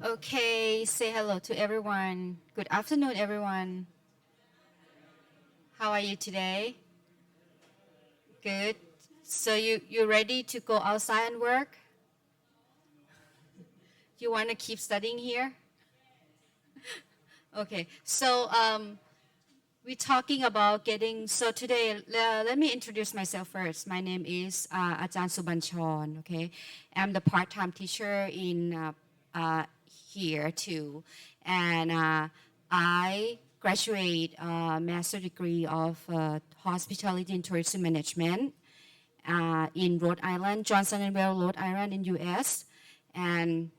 Okay, say hello to everyone. Good afternoon, everyone. How are you today? Good. So you ready to go outside and work? You want to keep studying here? Okay. We're talking about getting. So today, let me introduce myself first. My name is Ajahn Subanchon. Okay, I'm the part-time teacher in here too, and I graduate master degree of hospitality and tourism management in Rhode Island, Johnson and Wales, Rhode Island in U.S. And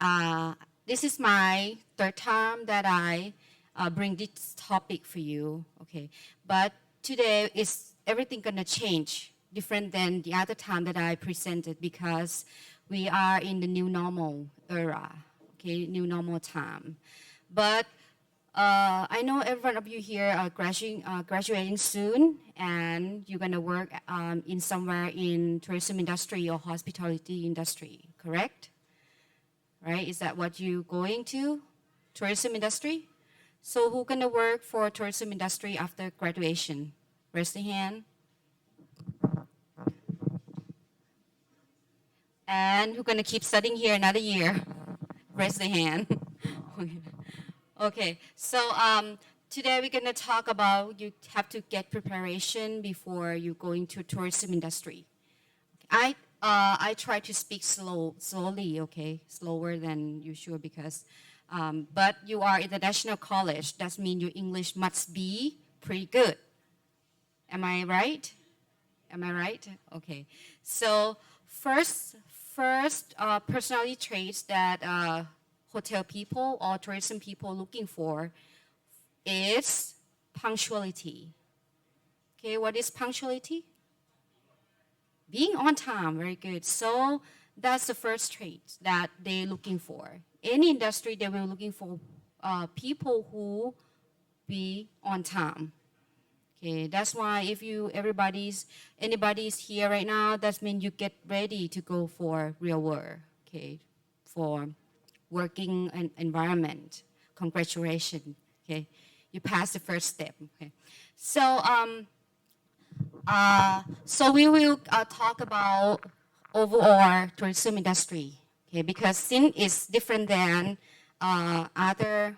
uh, this is my third time that I bring this topic for you. Okay, but today is everything gonna change, different than the other time that I presented because we are in the new normal era. Okay, new normal time, but I know every one of you here are graduating soon, and you're gonna work in somewhere in tourism industry or hospitality industry, correct? Right? Is that what you going to? Tourism industry? So who gonna work for tourism industry after graduation? Raise the hand. And who gonna keep studying here another year? Raise the hand. Okay, so today we're gonna talk about you have to get preparation before you go into tourism industry. I try to speak slowly, okay, slower than usual because, but you are international college. That means your English must be pretty good. Am I right? Am I right? Okay. So first personality traits that hotel people or tourism people looking for is punctuality. Okay, what is punctuality? Being on time, very good. So that's the first trait that they're looking for. Any industry, they were looking for people who be on time. Okay, that's why if anybody's here right now, that means you get ready to go for real work. Okay, for working environment. Congratulations. Okay, you passed the first step. Okay, so so we will talk about overall tourism industry, okay? Because since it's different than other,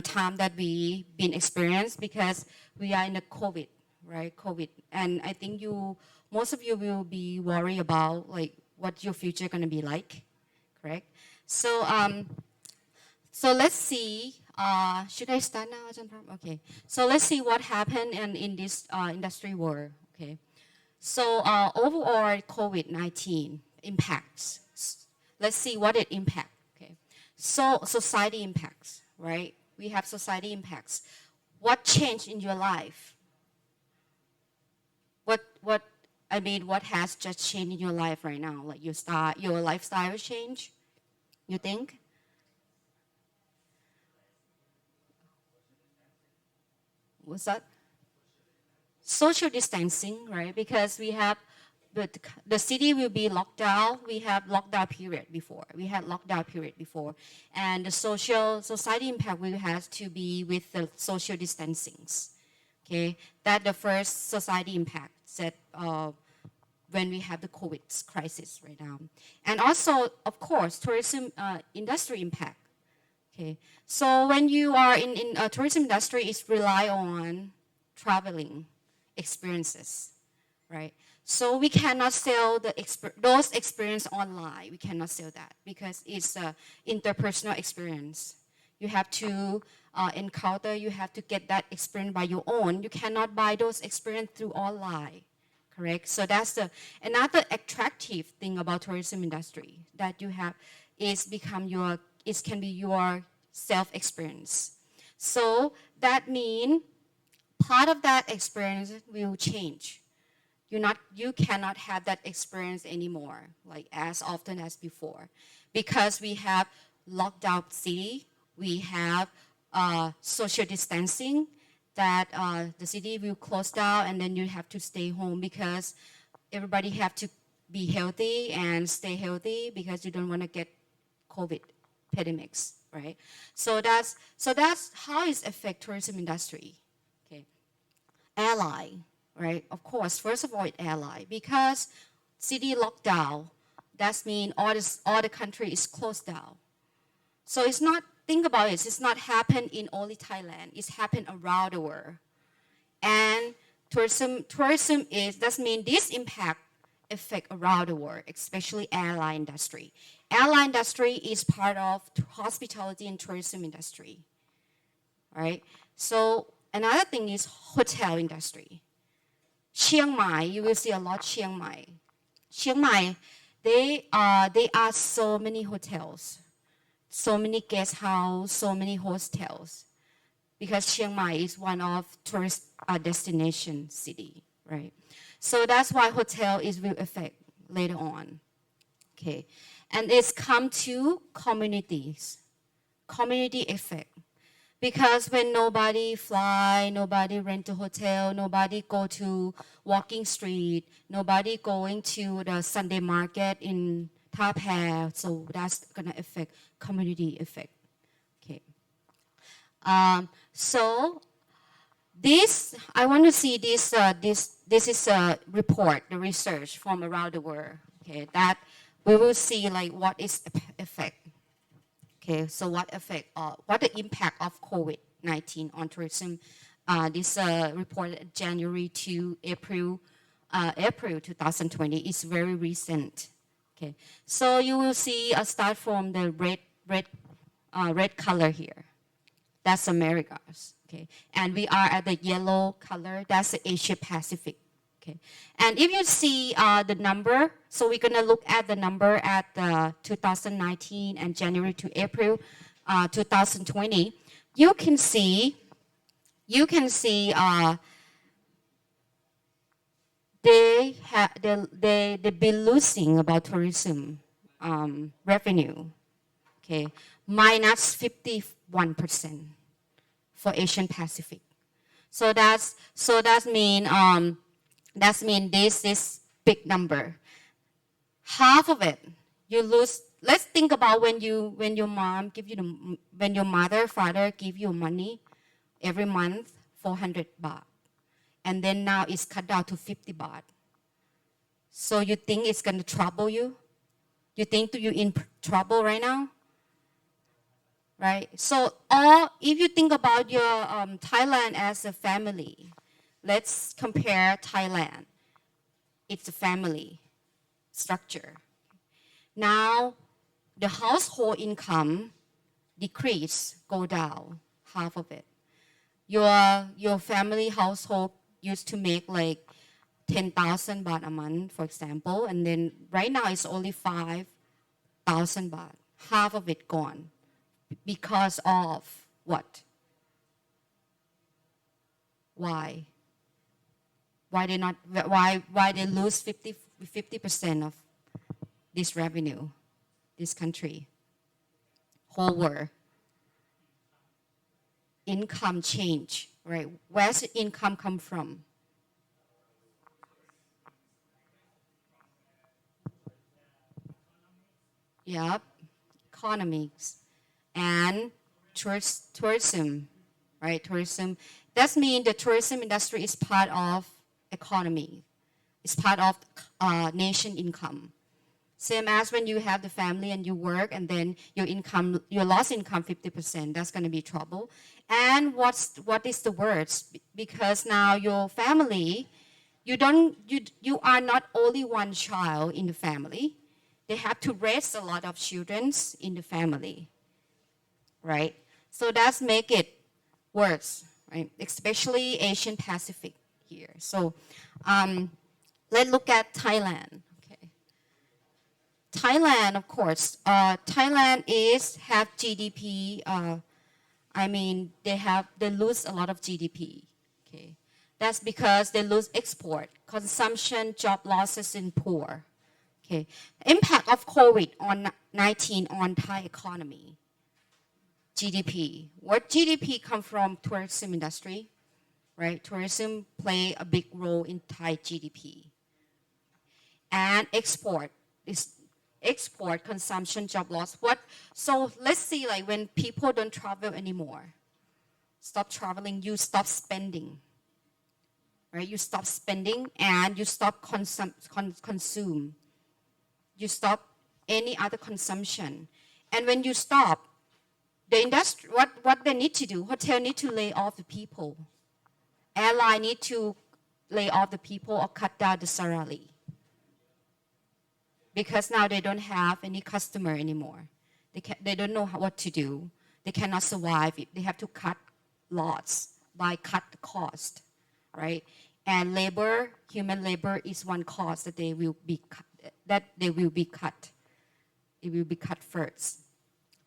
time that we been experienced because we are in the COVID, right? COVID, and I think most of you will be worried about like what your future gonna be like, correct? So so let's see. Should I start now, Ajahn Pram? Okay. So let's see what happened in this industry world. Okay. So overall, COVID-19 impacts. Let's see what it impacts. Okay. So society impacts, right? We have society impacts. What changed in your life? What I mean, what has just changed in your life right now? Like your lifestyle change. You think? What's that? Social distancing, right? Because we have the city will be locked down. We have lockdown period before. We had lockdown period before, and the society impact will have to be with the social distancings. Okay, that the first society impact that when we have the COVID crisis right now, and also of course tourism industry impact. Okay, so when you are in a tourism industry, it's rely on traveling experiences, right? So we cannot sell those experience online. We cannot sell that because it's a interpersonal experience. You have to encounter. You have to get that experience by your own. You cannot buy those experience through online, correct? So that's another attractive thing about tourism industry that you have is become your it can be your self experience. So that means part of that experience will change. You cannot have that experience anymore, like as often as before, because we have locked out city, we have social distancing, that the city will close down, and then you have to stay home because everybody have to be healthy and stay healthy because you don't want to get COVID. pandemics, right? So that's how it affects tourism industry. Okay, airline, right? Of course, first of all, airline because city lockdown. That means all the country is closed down. So it's not, think about it, it's not happened in only Thailand, it's happened around the world. And tourism is, that means this impact affect around the world, especially airline industry. Airline industry is part of hospitality and tourism industry, right? So another thing is hotel industry. Chiang Mai, you will see a lot Chiang Mai. Chiang Mai, they are so many hotels, so many guest house, so many hostels, because Chiang Mai is one of tourist destination city, right? So that's why hotel is will affect later on, okay? And it's come to communities, community effect. Because when nobody fly, nobody rent a hotel, nobody go to walking street, nobody going to the Sunday market in Ta Pair, so that's gonna affect community effect. Okay. So this, I want to see this. This is a report, the research from around the world. Okay, that we will see like what is effect. Okay, so what the impact of COVID-19 on tourism? This report January to April 2020 is very recent. Okay, so you will see start from the red color here. That's Americas. Okay, and we are at the yellow color. That's the Asia Pacific. Okay, and if you see the number, so we're gonna look at the number at 2019 and January to April 2020. You can see they've been losing about tourism revenue. Okay, minus 51% for Asian Pacific. So that mean this big number. Half of it you lose. Let's think about when your mom give you when your mother, father give you money every month, 400 baht, and then now it's cut down to 50 baht. So you think it's gonna trouble you? You think you're in trouble right now? Right? So if you think about your Thailand as a family, let's compare Thailand. It's a family structure. Now, the household income decrease, go down, half of it. Your family household used to make like 10,000 baht a month, for example, and then right now it's only 5,000 baht. Half of it gone because of what? Why? Why they lose 50% of this revenue, this country, whole world? Income change, right? Where's the income come from? Yep, economics and tourism, right? Tourism. That means the tourism industry is part of economy. It's part of nation income. Same as when you have the family and you work and then your lost income 50%, that's going to be trouble. And what is the worst? Because now your family, you are not only one child in the family. They have to raise a lot of children in the family, right? So that's make it worse, right? Especially Asian Pacific here. So let's look at Thailand. Thailand, of course, Thailand have GDP. They lose a lot of GDP. Okay, that's because they lose export, consumption, job losses, and poor. Okay, impact of COVID-19 on Thai economy. GDP. What GDP come from? Tourism industry, right? Tourism play a big role in Thai GDP. And export is export, consumption, job loss. So let's see, like when people don't travel anymore, stop traveling, you stop spending, right? You stop spending and you stop consume. You stop any other consumption. And when you stop, the industry, what they need to do, hotel need to lay off the people. Airline need to lay off the people or cut down the salary. Because now they don't have any customer anymore. They don't know what to do. They cannot survive. They have to cut lots by cut the cost, right? And labor, human labor is one cost that they will be cut. It will be cut first.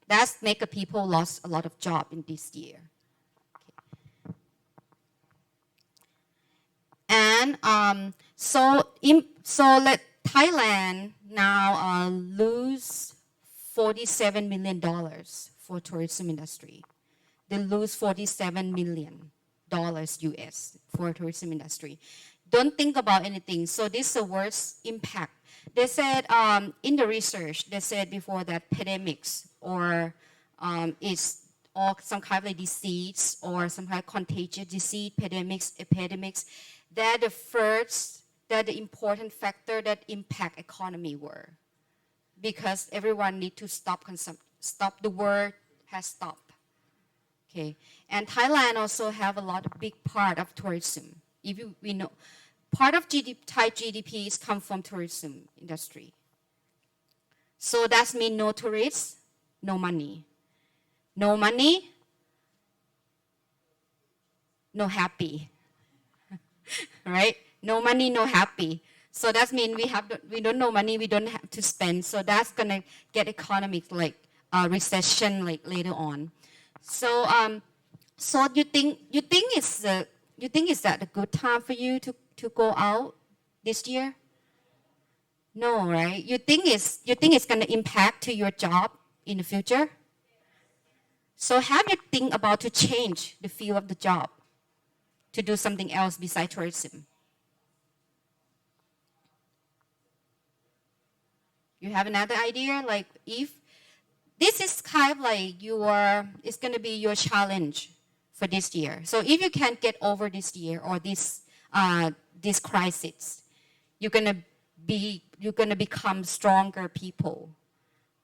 That's make a people lost a lot of job in this year. Okay. And so let Thailand now lose $47 million for tourism industry. They lose $47 million US for tourism industry. Don't think about anything. So this is the worst impact. They said in the research, they said before that pandemics or some kind of like disease or some kind of contagious disease, epidemics, they're the important factor that impact economy were. Because everyone need to stop the world has stopped. Okay, and Thailand also have a lot of big part of tourism. We know, part of Thai GDP is come from tourism industry. So that means no tourists, no money. No money, no happy. Right? No money, no happy. So that means we don't know money, we don't have to spend. So that's gonna get economic like recession like later on. So you think it's that a good time for you to go out this year? No, right? You think it's gonna impact to your job in the future? So have you think about to change the field of the job to do something else besides tourism? You have another idea? Like if this is kind of like it's going to be your challenge for this year. So if you can't get over this year or this crisis, you're going to become stronger people.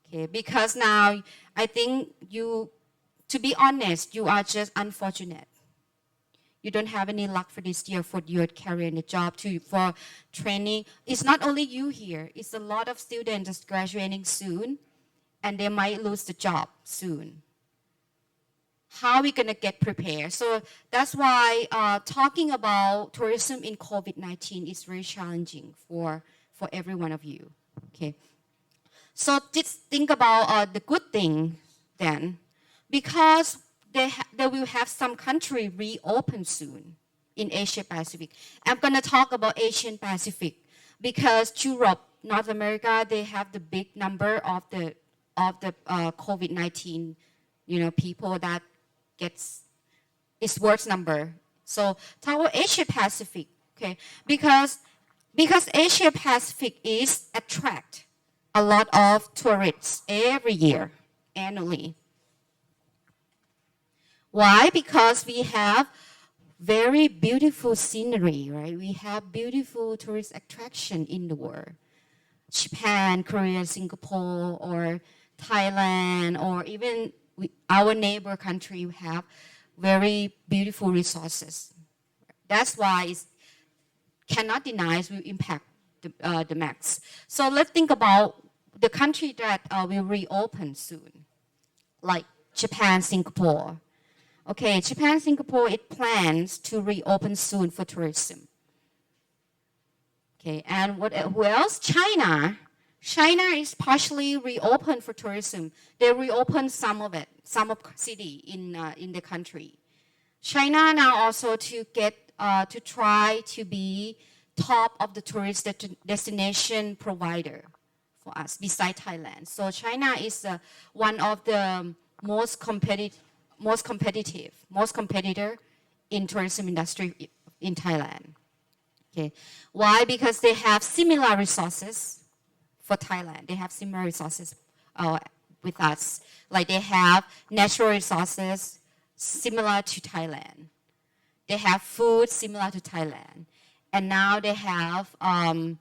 Okay, because now I think to be honest, you are just unfortunate. You don't have any luck for this year for your career and the job for training. It's not only you here. It's a lot of students just graduating soon, and they might lose the job soon. How are we going to get prepared? So that's why talking about tourism in COVID-19 is very challenging for every one of you. Okay. So just think about the good thing then, because they will have some country reopen soon in Asia Pacific. I'm going to talk about Asian Pacific because Europe, North America, they have the big number of the COVID-19, people that it's worst number. So talk about Asia Pacific, okay? Because Asia Pacific is attract a lot of tourists every year, annually. Why? Because we have very beautiful scenery, right? We have beautiful tourist attraction in the world. Japan, Korea, Singapore, or Thailand, or even our neighbor country have very beautiful resources. That's why it cannot deny it will impact the max. So let's think about the country that will reopen soon, like Japan, Singapore. Okay, Japan, Singapore, it plans to reopen soon for tourism. Okay, and who else? China. China is partially reopened for tourism. They reopened some of city in the country. China now also to try to be top of the tourist destination provider for us beside Thailand. So China is one of the most competitor in tourism industry in Thailand. Okay, why? Because they have similar resources for Thailand. They have similar resources with us. Like they have natural resources similar to Thailand. They have food similar to Thailand. And now they have, and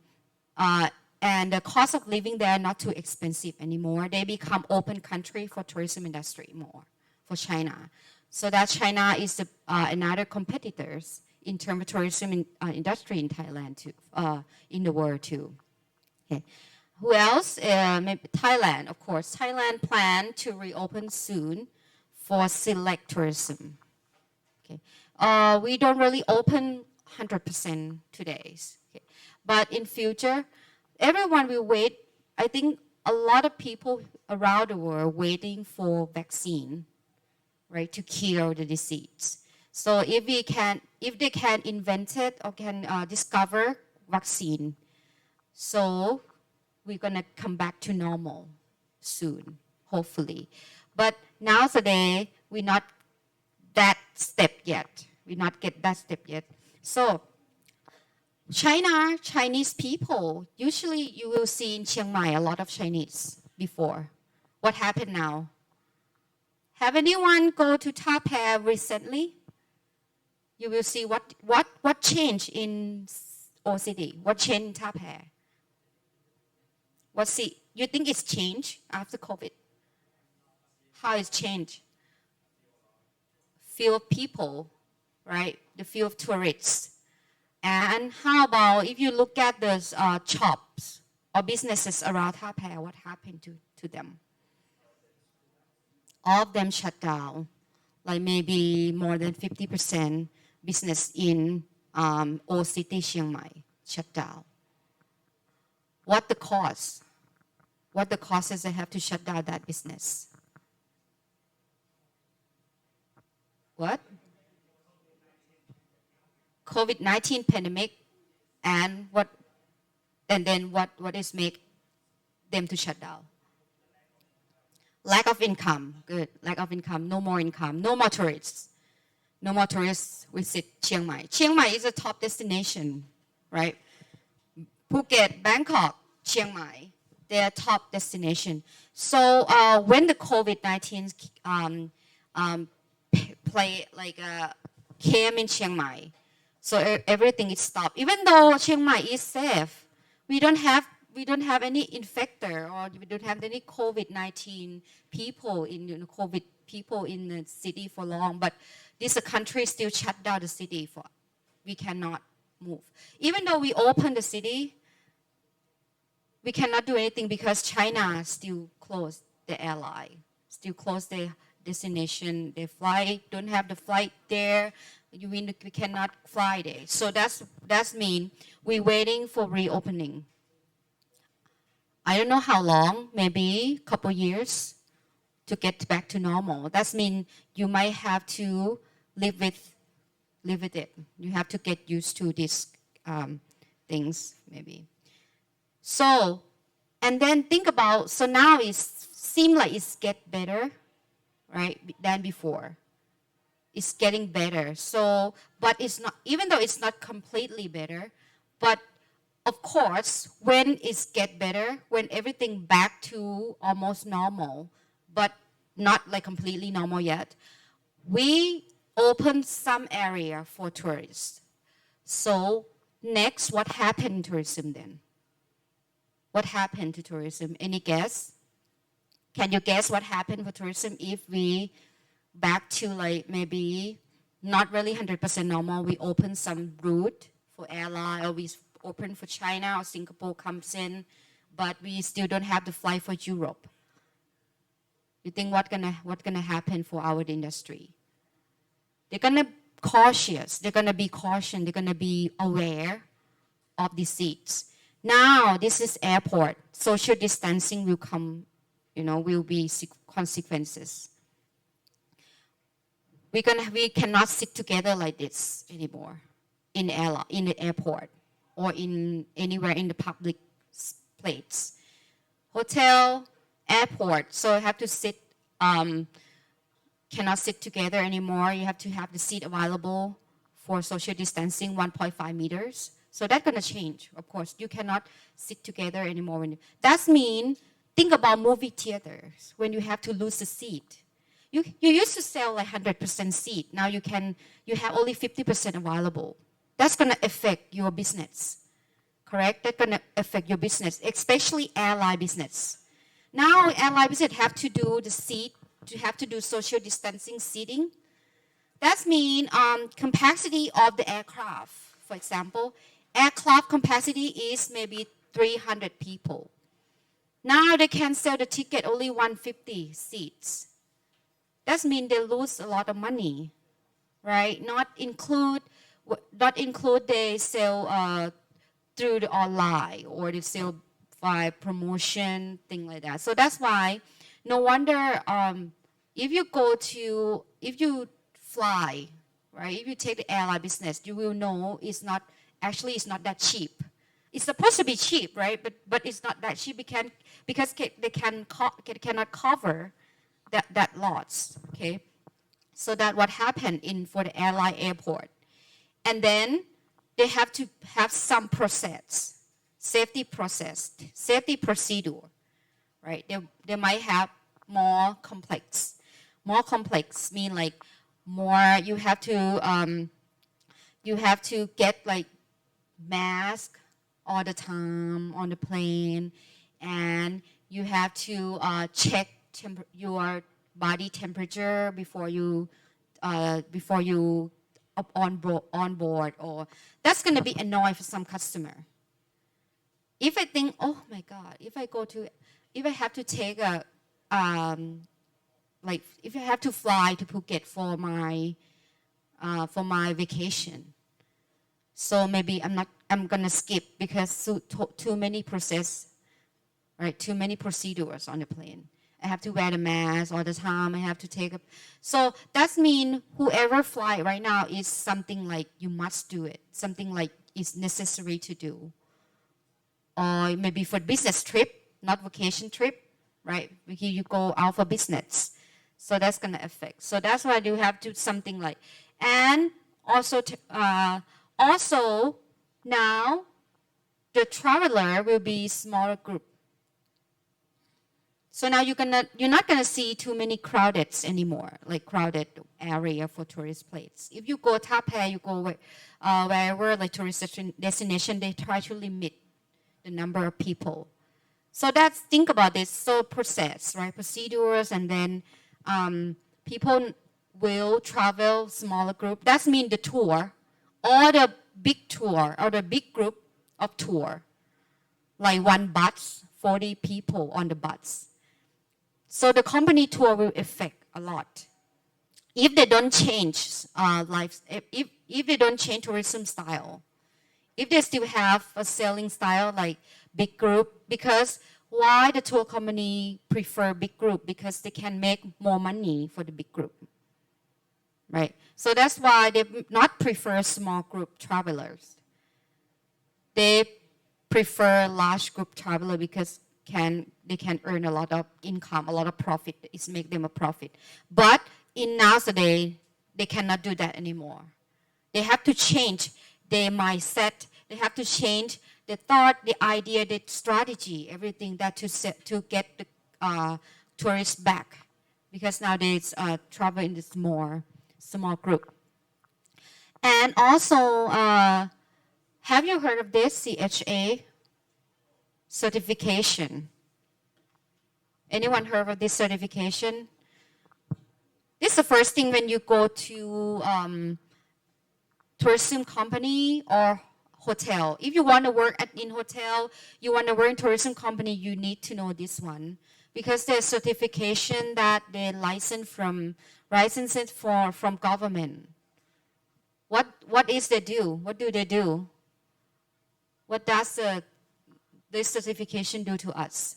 the cost of living there not too expensive anymore. They become open country for tourism industry more, for China. So that China is another competitors in terms of tourism industry in Thailand too, in the world too. Okay. Who else? Maybe Thailand, of course. Thailand plan to reopen soon for select tourism. Okay. We don't really open 100% today. Okay. But in future, everyone will wait. I think a lot of people around the world waiting for vaccine, right, to cure the disease. So if they can invent it or can discover vaccine, so we're gonna come back to normal soon, hopefully. But nowadays we're not that step yet. We not get that step yet. So Chinese people, usually you will see in Chiang Mai a lot of Chinese before. What happened now? Have anyone go to Thap Hair recently? You will see what changed in Old City. What changed in Thap Hair? You think it's changed after COVID? How it's changed? Few of people, right? The few of tourists. And how about if you look at those shops or businesses around Thap Hair, what happened to them? All of them shut down. Like maybe more than 50% business in Old City, Chiang Mai, shut down. What the cause? What the causes they have to shut down that business? What? COVID-19 pandemic, and then what is make them to shut down? Lack of income. Good. Lack of income. No more income. No more tourists. No more tourists visit Chiang Mai. Chiang Mai is a top destination, right? Phuket, Bangkok, Chiang Mai, they are top destination. So when the COVID-19 came in Chiang Mai, so everything is stopped. Even though Chiang Mai is safe, we don't have any infector, or we don't have any COVID-19 people in COVID people in the city for long. But this country still shut down the city for. We cannot move. Even though we open the city, we cannot do anything because China still closed the airline, still closed their destination. Their flight don't have the flight there. We cannot fly there. So that's mean we're waiting for reopening. I don't know how long, maybe a couple years to get back to normal. That means you might have to live with it. You have to get used to these things, maybe. So, and then think about, so now it seems like it's get better, right, than before. It's getting better. So, but it's not, even though it's not completely better, but of course, when it get better, when everything back to almost normal, but not like completely normal yet, we open some area for tourists. So next, what happened to tourism then? What happened to tourism? Any guess? Can you guess what happened for tourism if we back to like maybe not really 100% normal, we open some route for airline, or we open for China or Singapore comes in, but we still don't have the flight for Europe. You think what's gonna happen for our industry? They're gonna cautious. They're gonna be cautious. They're gonna be aware of the seats. Now this is airport. Social distancing will come. Will be consequences. We cannot sit together like this anymore in the airport or in anywhere in the public place. Hotel, airport, so you have to sit, cannot sit together anymore. You have to have the seat available for social distancing, 1.5 meters So that's going to change, of course. You cannot sit together anymore. That means, think about movie theaters when you have to lose a seat. You used to sell like 100% seat. Now you have only 50% available. That's going to affect your business, correct? That's going to affect your business, especially airline business. Now airline business have to do the seat, you have to do social distancing seating. That means capacity of the aircraft. For example, aircraft capacity is maybe 300 people. Now they can sell the ticket only 150 seats. That means they lose a lot of money, right? Not include they sell through the online or they sell by promotion, thing like that. So that's why, no wonder if you fly, right? If you take the airline business, you will know it's not that cheap. It's supposed to be cheap, right? But it's not that cheap because they cannot cover that loss. Okay, so that what happened for the airline airport, and then they have to have some safety procedure, right? They might have more complex. More complex mean like more you have to get like mask all the time on the plane, and you have to check your body temperature before you on board, or that's going to be annoying for some customer. If I think, oh my God, if I have to take if I have to fly to Phuket for my vacation, so maybe I'm gonna skip because too many right? Too many procedures on the plane. I have to wear the mask all the time. I have to so that means whoever fly right now is something like you must do it. Something like is necessary to do. Or maybe for business trip, not vacation trip, right? Here you go out for business. So that's going to affect. So that's why you have to something like, and also now the traveler will be smaller group. So now you're not gonna see too many crowded anymore, like crowded area for tourist places. If you go Taipei, you go wherever like tourist destination, they try to limit the number of people. So think about this. So process, right? Procedures, and then people will travel smaller group. That means the tour, or the big tour, or the big group of tour, like one bus, 40 people on the bus. So the company tour will affect a lot. If they don't change if they don't change tourism style, if they still have a selling style like big group, because why the tour company prefer big group? Because they can make more money for the big group, right? So that's why they not prefer small group travelers. They prefer large group traveler because they can earn a lot of income, a lot of profit. It's make them a profit. But in nowadays, they cannot do that anymore. They have to change their mindset. They have to change the thought, the idea, the strategy, everything that to get the tourists back. Because nowadays, travel in this more small group. And also, have you heard of this CHA? Certification. Anyone heard of this certification? This is the first thing when you go to tourism company or hotel. If you want to work in hotel, you want to work in tourism company, you need to know this one, because there's certification that they license from government. What is they do? What do they do? What does this certification do to us?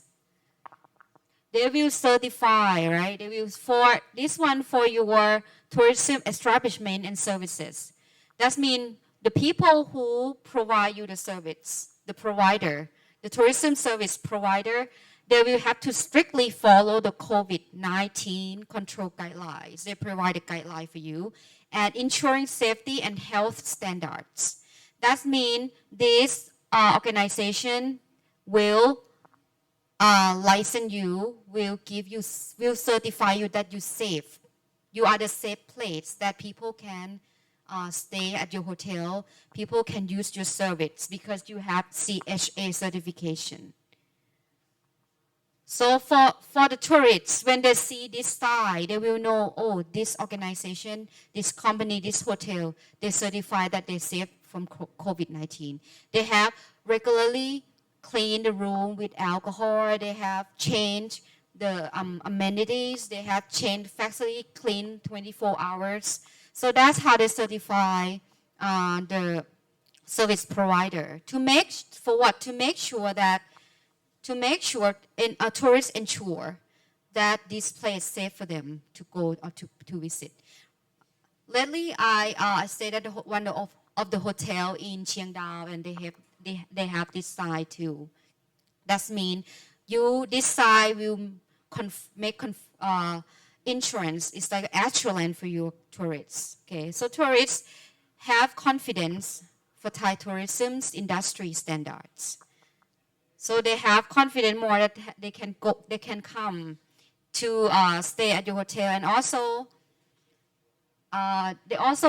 They will certify, right? They will for this one for your tourism establishment and services. That means the people who provide you the service, the provider, the tourism service provider, they will have to strictly follow the COVID-19 control guidelines. They provide a guideline for you and ensuring safety and health standards. That means this organization will license you, will certify you that you safe. You are the safe place that people can stay at your hotel. People can use your service because you have CHA certification. So for the tourists, when they see this sign, they will know, oh, this organization, this company, this hotel, they certify that they're safe from COVID-19. They have regularly cleaned the room with alcohol. They have changed the amenities. They have changed facility clean 24 hours. So that's how they certify the service provider. To make sure that tourists ensure that this place is safe for them to go or to visit. Lately, I stayed at one of the hotel in Chiang Dao, and they have this sign too. That means this sign will make insurance. It's like assurance for your tourists. Okay, so tourists have confidence for Thai tourism's industry standards. So they have confidence more that they can come to stay at your hotel, and also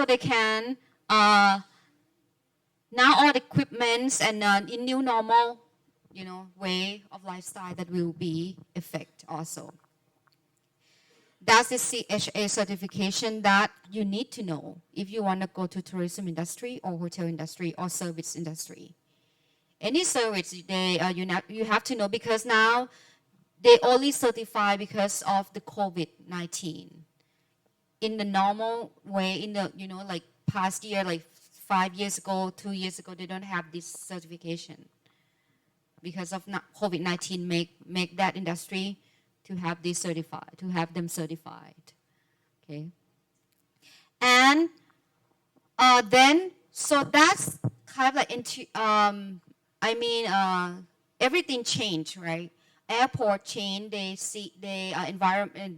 they can now all the equipments and in new normal, way of lifestyle that will be effect also. That's the CHA certification that you need to know if you want to go to tourism industry or hotel industry or service industry. Any service, you have to know, because now they only certify because of the COVID-19. In the normal way, in the like past year, like 5 years ago, 2 years ago, they don't have this certification because of COVID-19 make that industry to have this certified, to have them certified. Okay, and then so that's kind of like everything changed, right? Airport change,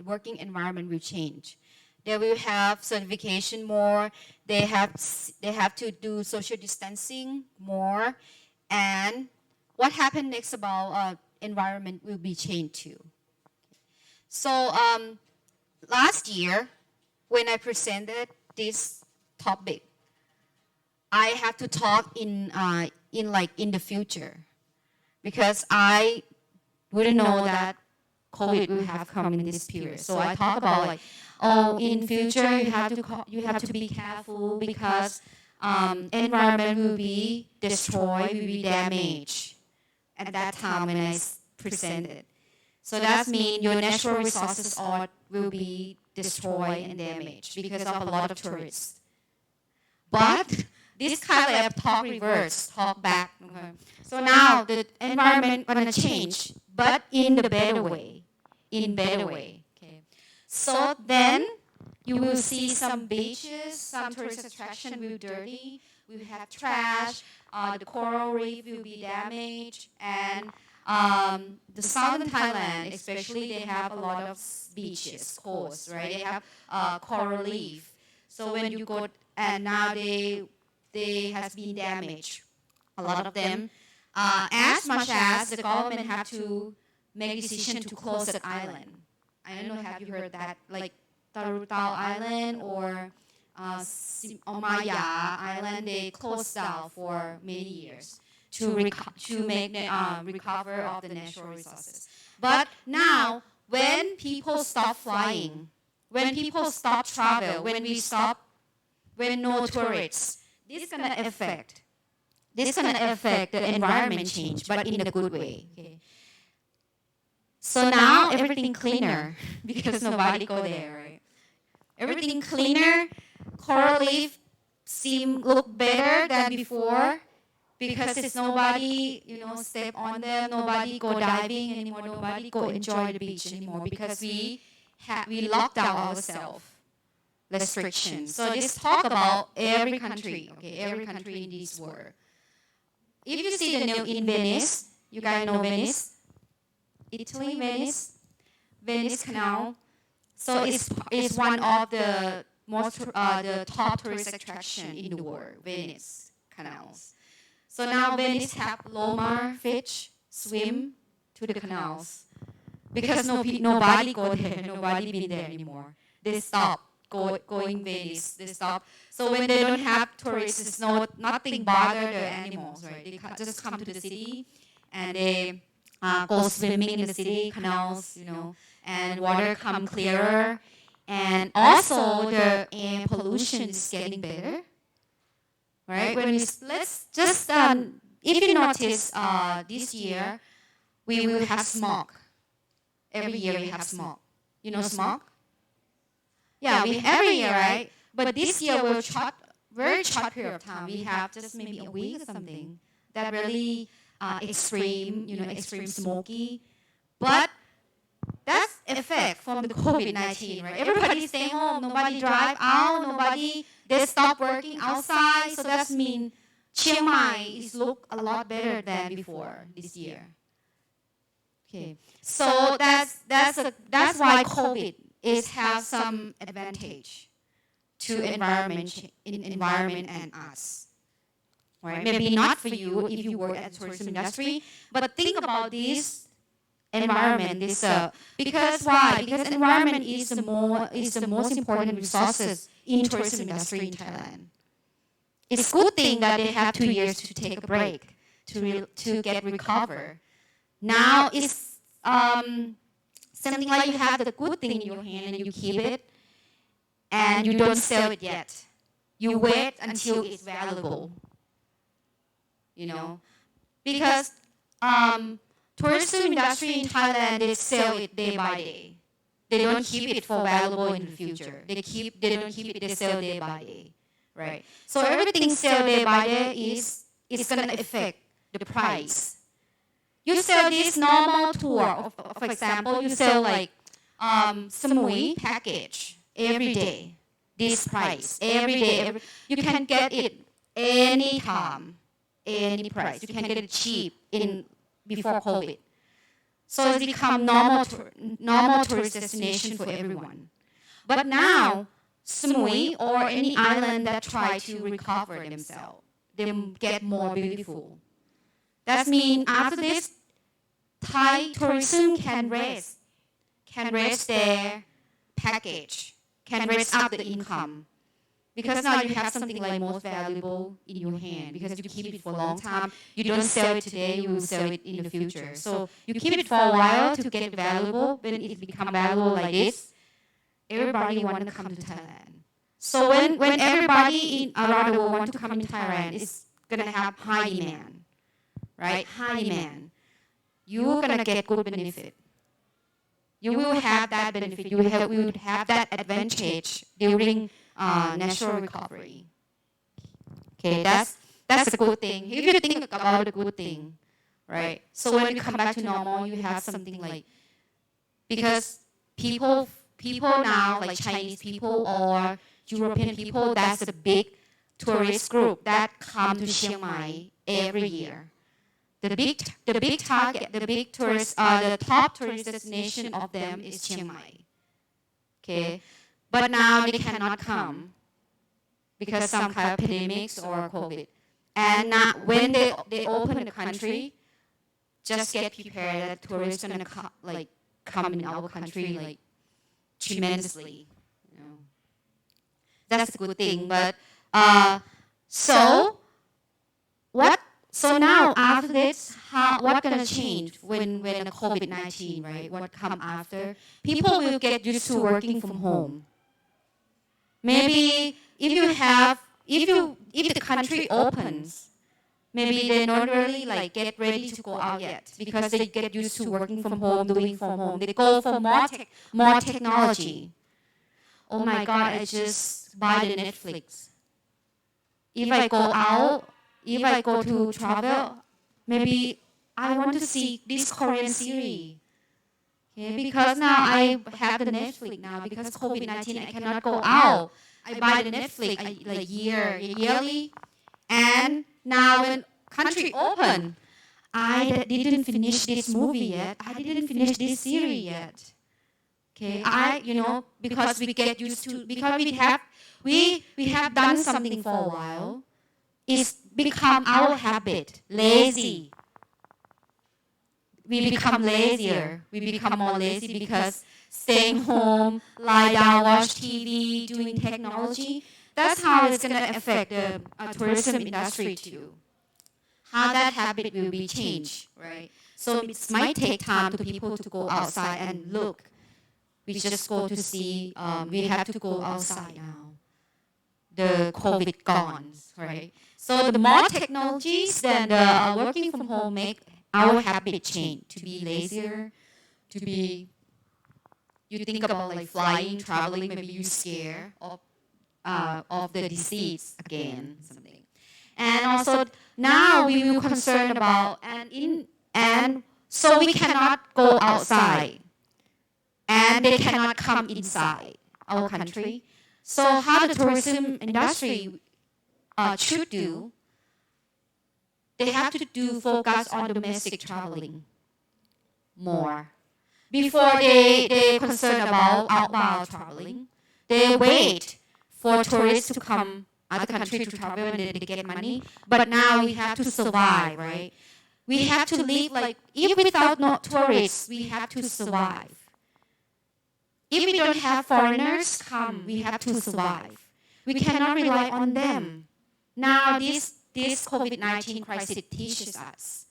working environment will change. They will have certification more. They have to do social distancing more, and what happened next about environment will be changed too. So last year, when I presented this topic, I have to talk in the future, because I wouldn't know that COVID will have come in this period. So I talk about in future you have to be careful, because environment will be destroyed, will be damaged at that time when I presented. So that means your natural resources will be destroyed and damaged because of a lot of tourists. But this kind of talk reverse, talk back. Okay. So now the environment gonna change, but in the better way. Okay. So then you will see some beaches, some tourist attraction will be dirty. We will have trash. The coral reef will be damaged, and the southern Thailand, especially, they have a lot of beaches, coast, right? They have coral reef. So when you go, and now they has been damaged, a lot of them. As much as the government have to make decision to close that island. I don't know, have you heard that? Like Tarutao Island or Maya Island, they closed down for many years to make the recover of the natural resources. But now, when people stop flying, when people stop travel, when no tourists, this is gonna affect the environment change, but in a good way. Okay. So now everything cleaner because nobody go there, right? Everything cleaner. Coral reef look better than before because it's nobody, step on them, nobody go diving anymore, nobody go enjoy the beach anymore because we locked down ourselves. Restrictions. So just talk about every country, okay, every country in this world. If you see the in Venice, you guys know Venice, Italy, Venice Canal. So it's one of the most the top tourist attraction in the world, Venice canals. So now Venice have Loma fish swim to the canals because nobody go there, nobody been there anymore. They stop going Venice. They stop. So when they don't have tourists, it's nothing bother the animals, right? They just come to the city and they go swimming in the city canals, and water come clearer. And also the air pollution is getting better, right? Let's just if you notice this year we will have smog. Every year we have smog. You know smog? Yeah, every year, right? But this year we're very short period of time. We have just maybe a week or something that really extreme, extreme smoky. But that's effect from the COVID-19, right? Everybody stay home, nobody drive out, they stop working outside. So that means Chiang Mai is look a lot better than before this year. Okay, so that's why COVID is have some advantage to environment and us. Right? Maybe not for you if you work at the tourism industry, but think about this environment. Because why? Because environment is the most important resources in tourism industry in Thailand. It's a good thing that they have 2 years to take a break to get recover. Now it's something like you have the good thing in your hand and you keep it and you don't sell it yet. You wait until it's valuable. Because tourism industry in Thailand, they sell it day by day. They don't keep it for valuable in the future. They don't keep it, they sell day by day. Right? So everything sell day by day is gonna affect the price. You sell this normal tour, for example, you sell like Samui package every day, this price, every day. You can get it any time, any price. You can get it cheap before COVID. So it's become normal tourist destination for everyone. But now, Samui or any island that try to recover themselves, they get more beautiful. That means after this, Thai tourism can raise their package, can raise up the income. Because now you have something like most valuable in your hand. Because you keep it for a long time. You don't sell it today, you will sell it in the future. So you keep it for a while to get it valuable. When it become valuable like this, everybody want to come to Thailand. So when everybody around the world want to come to Thailand, it's going to have high demand. Right? High demand. You're going to get good benefit. You will have that benefit. You will have that advantage during natural recovery. Okay, that's a good thing. If you think about a good thing, right? So when we come back to normal, you have something like, because people now, like Chinese people or European people, that's a big tourist group that come to Chiang Mai every year. The big target, the big tourist, the top tourist destination of them is Chiang Mai. Okay, but now they cannot come because some kind of pandemics or COVID. And now when they open the country, just get prepared that tourists gonna come in our country like tremendously. That's a good thing. But So now after this, what gonna change when the COVID-19, right? What come after? People will get used to working from home. Maybe if the country opens, maybe they not really get ready to go out yet because they get used to working from home, doing from home. They go for more technology. Oh my God! I just buy the Netflix. If I go out. If I go to travel, maybe I want to see this Korean series. Okay, because now I have the Netflix now because COVID-19 I cannot go out. I buy the Netflix yearly, and now when country open, I didn't finish this movie yet. I didn't finish this series yet. Okay, because we get used to because we have done something for a while. become our habit, lazy. We become lazier. We become more lazy because staying home, lie down, watch TV, doing technology. That's how it's going to affect the tourism industry too. How that habit will be changed, right? So it might take time to people to go outside and look. We just go to see. We have to go outside now. The COVID gone, right? So the more technologies than the working from home make our habit change to be lazier, to be. You think about like flying, traveling, maybe you scare of the disease again, something. And also now we will concerned about and so we cannot go outside, and they cannot come inside our country. So how the tourism industry should do? They have to do focus on domestic traveling more. Before they concern about outbound traveling, they wait for tourists to come other country to travel and they get money. But now we have to survive, right? We have to live like if without no tourists, we have to survive. If we don't have foreigners come, we have to survive. We cannot rely on them. Now this COVID-19 crisis teaches us.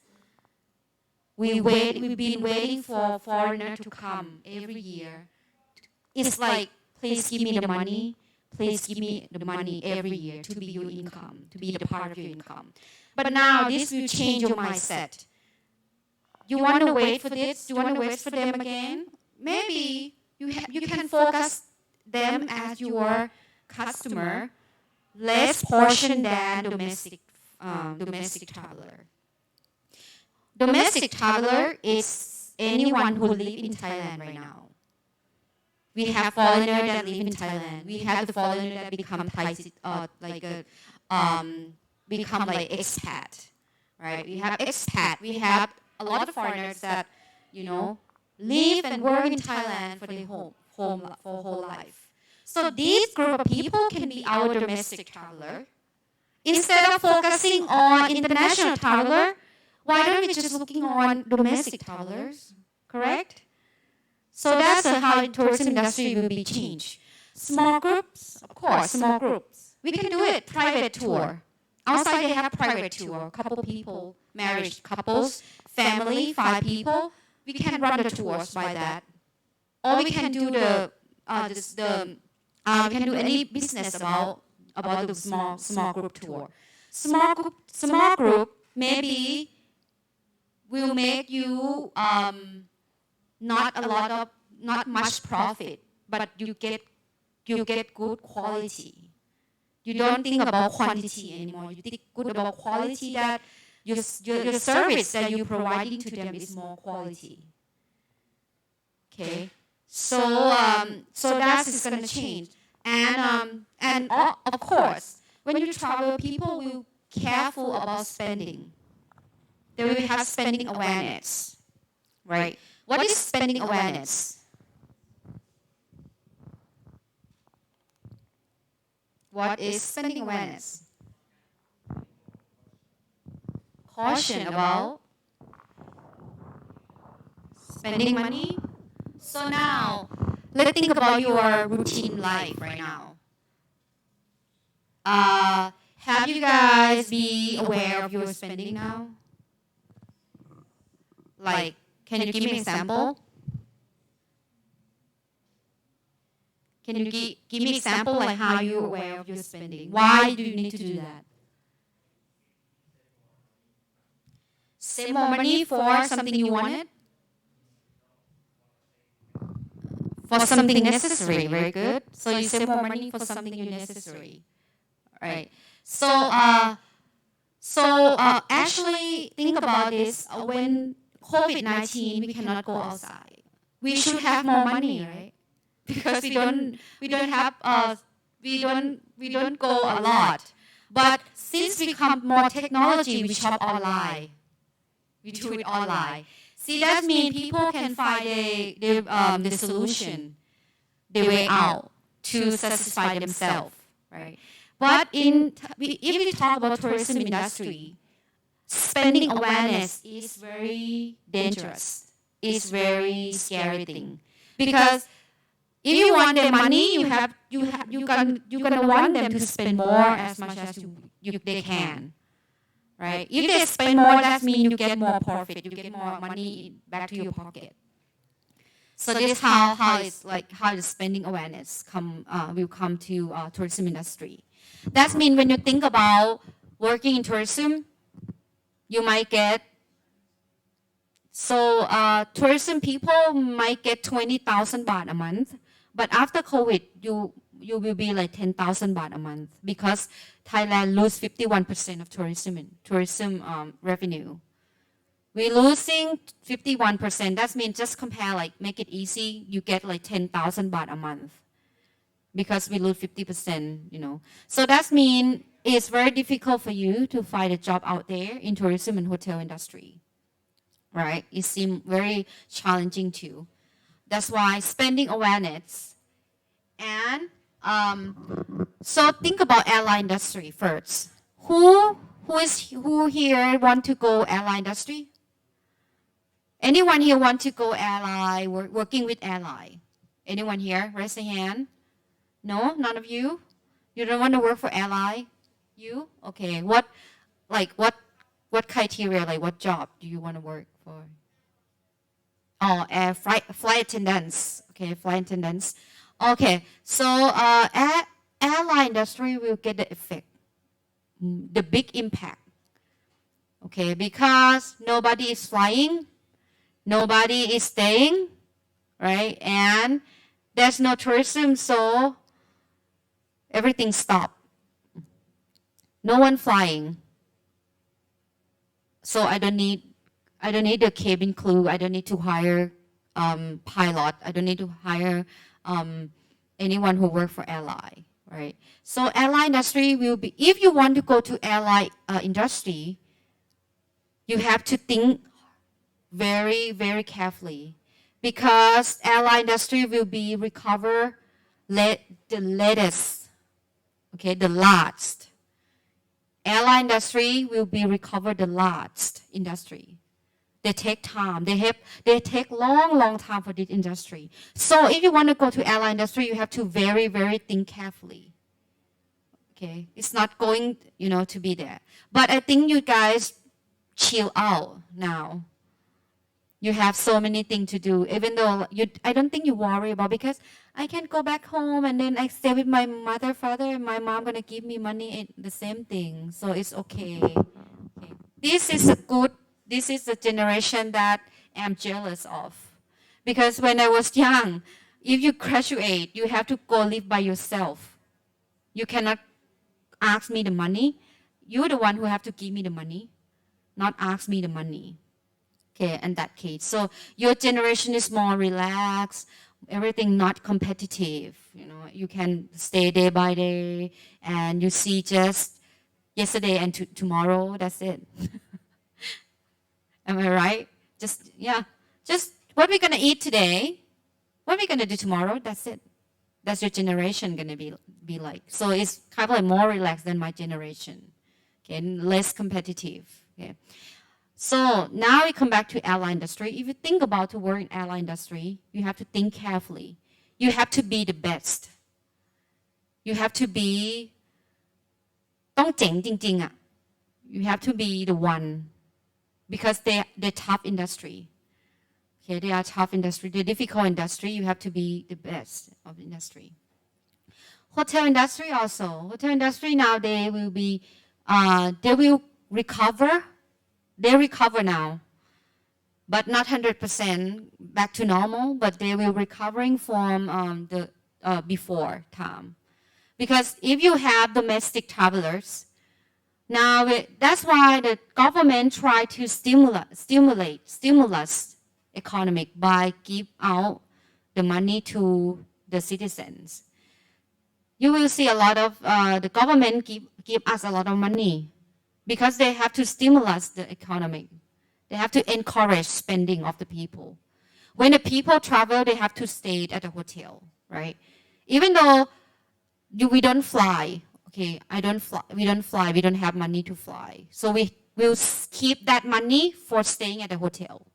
We've been waiting for foreigners to come every year. It's like, please give me the money. Please give me the money every year to be your income, to be the part of your income. But now this will change your mindset. You want to wait for this? You want to wait for them again? Maybe you can focus them as your customer, less portion than domestic traveler. Domestic traveler is anyone who live in Thailand right now. We have foreigner that live in Thailand. We have the foreigner that become Thai, become like expat, right? We have expat. We have a lot of foreigners that, live and work in Thailand for their whole life. So this group of people can be our domestic traveler. Instead of focusing on international traveler, why don't we just looking on domestic travelers, correct? So that's how the tourism industry will be changed. Small groups, of course, small groups. We can do it, private tour. Outside they have private tour, couple people, marriage couples, family, 5 people. We can run the tours by that. Or we can do we can do any business about the small group tour. Small group maybe will make you not much profit, but you get good quality. You don't think about quantity anymore. You think good about quality, that your service that you're providing to them is more quality. Okay, so that is going to change, and of course, when you travel, people will careful about spending. They will have spending awareness, right? What is spending awareness? What is spending awareness? Caution about spending money. So now, let's think about your routine life right now. Have you guys be aware of your spending now? Like, can you give me an example? Can you give me an example like how you're aware of your spending? Why do you need to do that? Save more money for something you wanted? For something necessary, very good. So you save more money for something you necessary, right? So actually think about this. When COVID-19, we cannot go outside. We should have more money, right? Because we don't go a lot. But since we come more technology, we shop online. We do it online. See, that means people can find the solution, the way out to satisfy themselves, right? But if we talk about tourism industry, spending awareness is very dangerous. It's very scary thing because if you want their money, you're gonna want them to spend more as much as they can, right? If they spend more, that means you get more profit, you get more money back to your pocket. So this is how the spending awareness will come to tourism industry. That means when you think about working in tourism, you might get tourism people might get 20,000 baht a month, but after COVID, you will be like 10,000 baht a month because Thailand lose 51% of tourism revenue. We're losing 51%. That means just compare, like make it easy. You get like 10,000 baht a month because we lose 50%. So that means it's very difficult for you to find a job out there in tourism and hotel industry, right? It seems very challenging too. That's why spending awareness and so think about airline industry first. Who here want to go airline industry? Anyone here want to go airline, working with airline? Anyone here? Raise your hand. No, none of you. You don't want to work for airline. You okay? What criteria? Like what job do you want to work for? Oh, flight attendants. Okay, flight attendants. Okay, so airline industry will get the effect, the big impact. Okay, because nobody is flying, nobody is staying, right? And there's no tourism, so everything stopped. No one flying. So I don't need a cabin crew. I don't need to hire pilot. I don't need to hire anyone who work for airline, right? So airline industry will be, if you want to go to airline industry, you have to think very, very carefully because airline industry will be recover the latest, okay, the last. Airline industry will be recovered the last industry. They take time. They take long time for this industry. So if you want to go to airline industry, you have to very, very think carefully. Okay, it's not going, to be there. But I think you guys chill out now. You have so many things to do, even though I don't think you worry about because I can go back home and then I stay with my mother, father, and my mom gonna give me money, the same thing. So it's okay. Okay. This is a generation that I'm jealous of. Because when I was young, if you graduate, you have to go live by yourself. You cannot ask me the money. You're the one who have to give me the money, not ask me the money. Okay, in that case. So your generation is more relaxed, everything not competitive. You can stay day by day and you see just yesterday and tomorrow, that's it. Am I right? Just what we're gonna eat today, what we're gonna do tomorrow, that's it. That's your generation gonna be like. So it's kind of like more relaxed than my generation. Okay, and less competitive. Okay. So now we come back to airline industry. If you think about to work in airline industry, you have to think carefully. You have to be the best. You have to be ต้องเจ๋งจริงๆ You have to be the one because they're tough industry. Okay, they are tough industry. They're difficult industry. You have to be the best of the industry. Hotel industry also. Hotel industry now they will recover. They recover now, but not 100% back to normal. But they will recovering from the before time, because if you have domestic travelers, now that's why the government try to stimulus economic by give out the money to the citizens. You will see a lot of the government give us a lot of money. Because they have to stimulate the economy. They have to encourage spending of the people. When the people travel, they have to stay at a hotel, right? Even though we don't fly, okay, I don't fly, we don't have money to fly. So we will keep that money for staying at the hotel.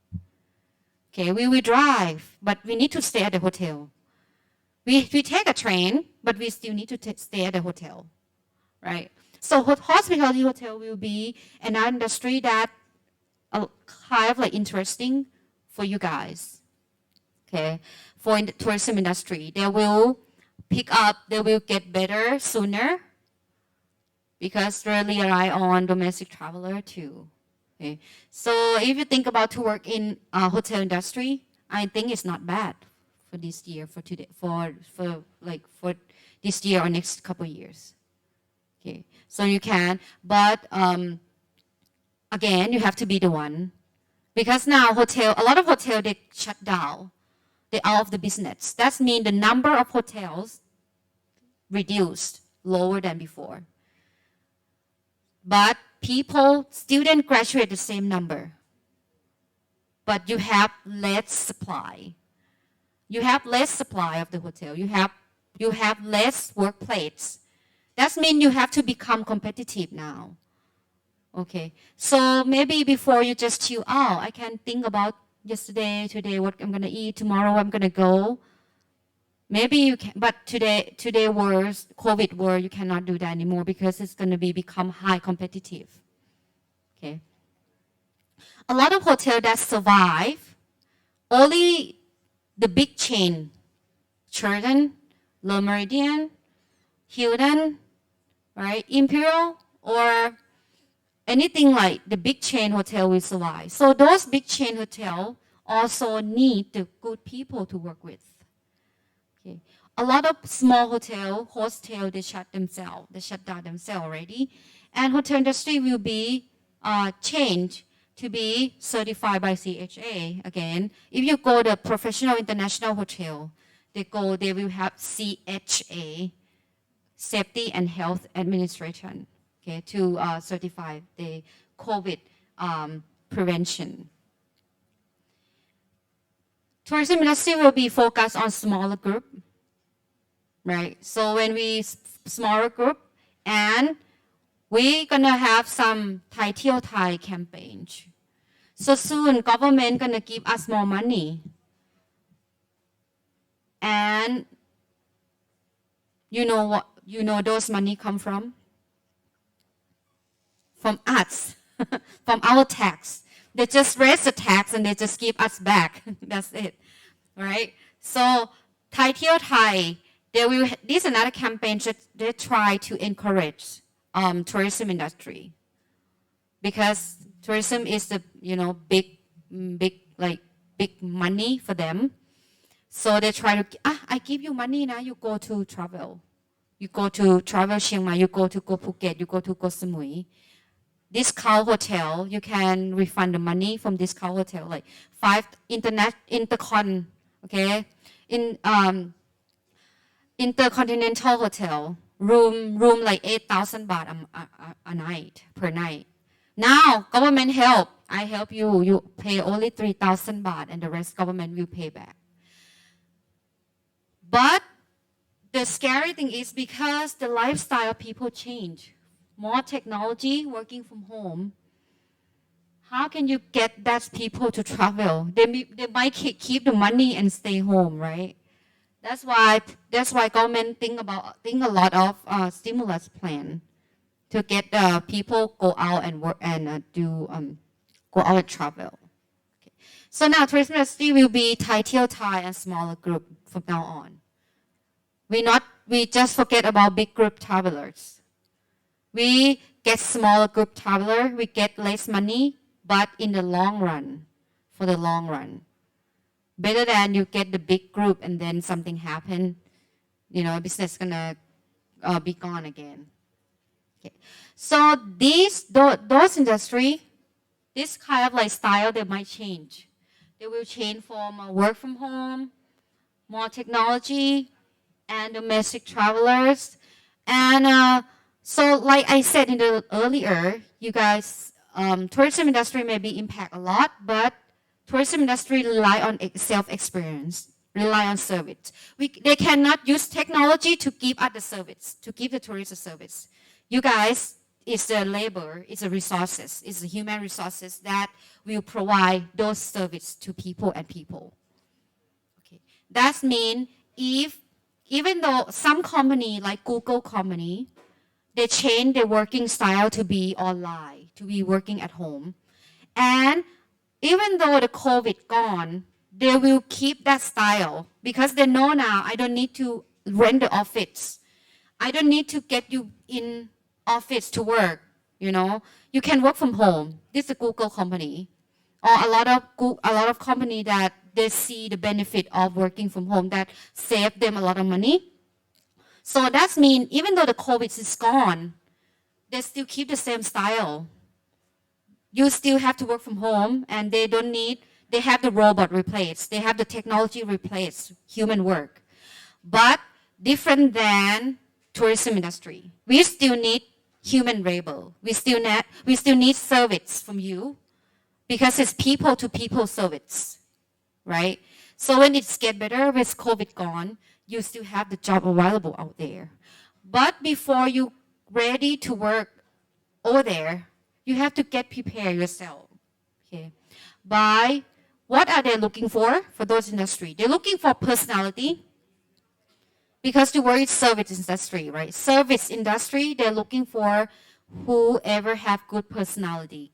Okay, we will drive, but we need to stay at the hotel. We take a train, but we still need to stay at the hotel, right? So hospitality hotel will be an industry that kind of like interesting for you guys. Okay, for in the tourism industry, they will pick up, they will get better sooner because they really rely on domestic traveler too. Okay, so if you think about to work in hotel industry, I think it's not bad for this year, for today, for this year or next couple of years. Okay, so you can, but again, you have to be the one, because now a lot of hotel they shut down, they out of the business. That means the number of hotels reduced, lower than before. But students graduate the same number, but you have less supply. You have less supply of the hotel. You have less workplace. That means you have to become competitive now. Okay, so maybe before you just chill out, I can think about yesterday, today, what I'm gonna eat, tomorrow I'm gonna go. Maybe you can, but today COVID world, you cannot do that anymore because it's gonna become high competitive. Okay, a lot of hotels that survive, only the big chain, Sheraton, Le Méridien, Hilton, right, Imperial, or anything like the big chain hotel will survive. So those big chain hotel also need the good people to work with. Okay. A lot of small hostel, they shut down themselves already. And hotel industry will be changed to be certified by CHA again. If you go to professional international hotel, they will have CHA, Safety and Health Administration, okay, to certify the COVID prevention. Tourism industry will be focused on smaller group, right? So when we smaller group, and we're gonna have some Thai Tia Thai campaigns. So soon government gonna give us more money, and you know what? You know those money come from us, from our tax. They just raise the tax and they just give us back. That's it, right? So Thai Tia Thai, this is another campaign that they try to encourage tourism industry, because tourism is the big money for them. So they try to I give you money now, you go to travel. You go to travel Chiang Mai, you go Phuket, you go to Koh Samui. Discount hotel, you can refund the money from discount hotel, like 5 intercon, okay, in intercontinental hotel, room like 8,000 baht a night, per night. Now government I help you, you pay only 3,000 baht and the rest government will pay back. But the scary thing is because the lifestyle of people change. More technology, working from home. How can you get that people to travel? They might keep the money and stay home, right? That's why government think a lot of stimulus plan to get people go out and work and go out and travel. Okay. So now tourism industry will be Thai Tia Thai and smaller group from now on. We just forget about big group travelers. We get smaller group traveler, we get less money, but in the long run, for the long run, better than you get the big group and then something happen, business gonna be gone again. Okay. So those industry, this kind of lifestyle, they might change. They will change from work from home, more technology, and domestic travelers, and so like I said earlier, you guys, tourism industry may be impact a lot, but tourism industry rely on self-experience. rely on service. They cannot use technology to give us the service, to give the tourists a service. You guys, it's the labor, it's the resources, it's the human resources that will provide those services to people and people. Okay. That means even though some company like Google company, they change their working style to be online, to be working at home. And even though the COVID gone, they will keep that style because they know now I don't need to rent the office. I don't need to get you in office to work, you know. You can work from home. This is a Google company. Or a lot of company that they see the benefit of working from home that save them a lot of money. So that means even though the COVID is gone, they still keep the same style. You still have to work from home and they have the robot replace, they have the technology replace human work. But different than tourism industry. We still need human labor. We still need service from you because it's people to people service, right? So when it's get better with COVID gone, you still have the job available out there. But before you ready to work over there, you have to get prepared yourself. Okay. By what are they looking for those industry? They're looking for personality because you work in service industry, right? Service industry, they're looking for whoever have good personality.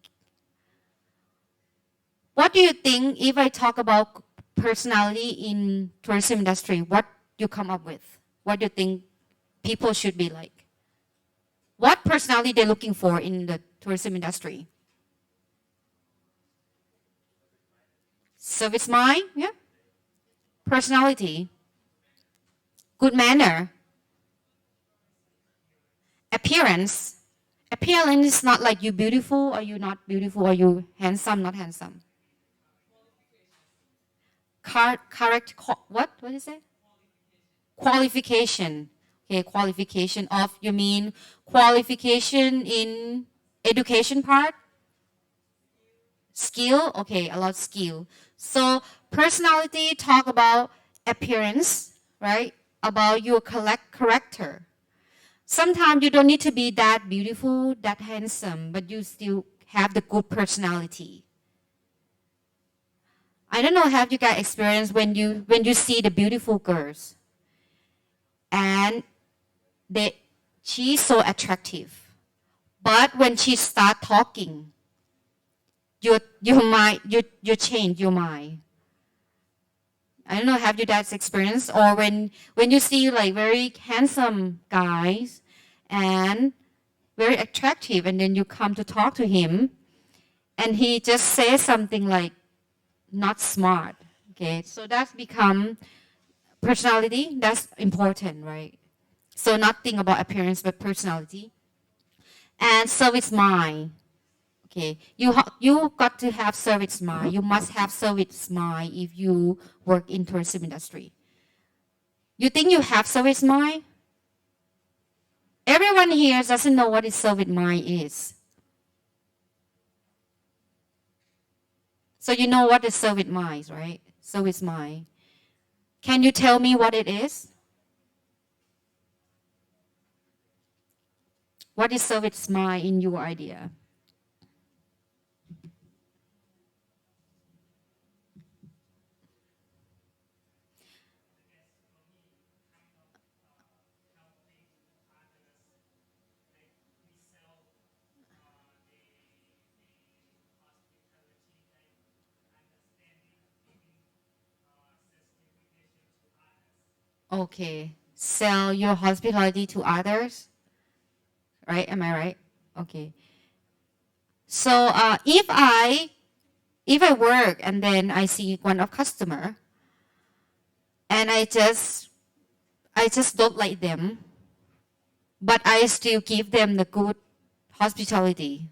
What do you think if I talk about personality in tourism industry? What you come up with? What do you think people should be like? What personality they're looking for in the tourism industry? Service mind, yeah. Personality, good manner, appearance. Appearance is not like you beautiful or you not beautiful or you handsome, not handsome. Correct, what is it? Qualification. Okay, qualification of, you mean qualification in education part? Skill, okay, a lot of skill. So personality talk about appearance, right? About your character. Sometimes you don't need to be that beautiful, that handsome, but you still have the good personality. I don't know, have you guys experienced when you see the beautiful girls and she's so attractive, but when she start talking, you change your mind. I don't know, have you that experience? Or when you see like very handsome guys and very attractive, and then you come to talk to him, and he just says something like not smart. Okay, so that's become personality. That's important, right? So not think about appearance, but personality. And service mind. Okay, you got to have service mind. You must have service mind if you work in tourism industry. You think you have service mind? Everyone here doesn't know what is service mind is. So you know what is service mind, right? Service mind. Can you tell me what it is? What is service mind in your idea? Okay, sell your hospitality to others, right? Am I right? Okay. So if I work and then I see one of customer, and I just don't like them, but I still give them the good hospitality.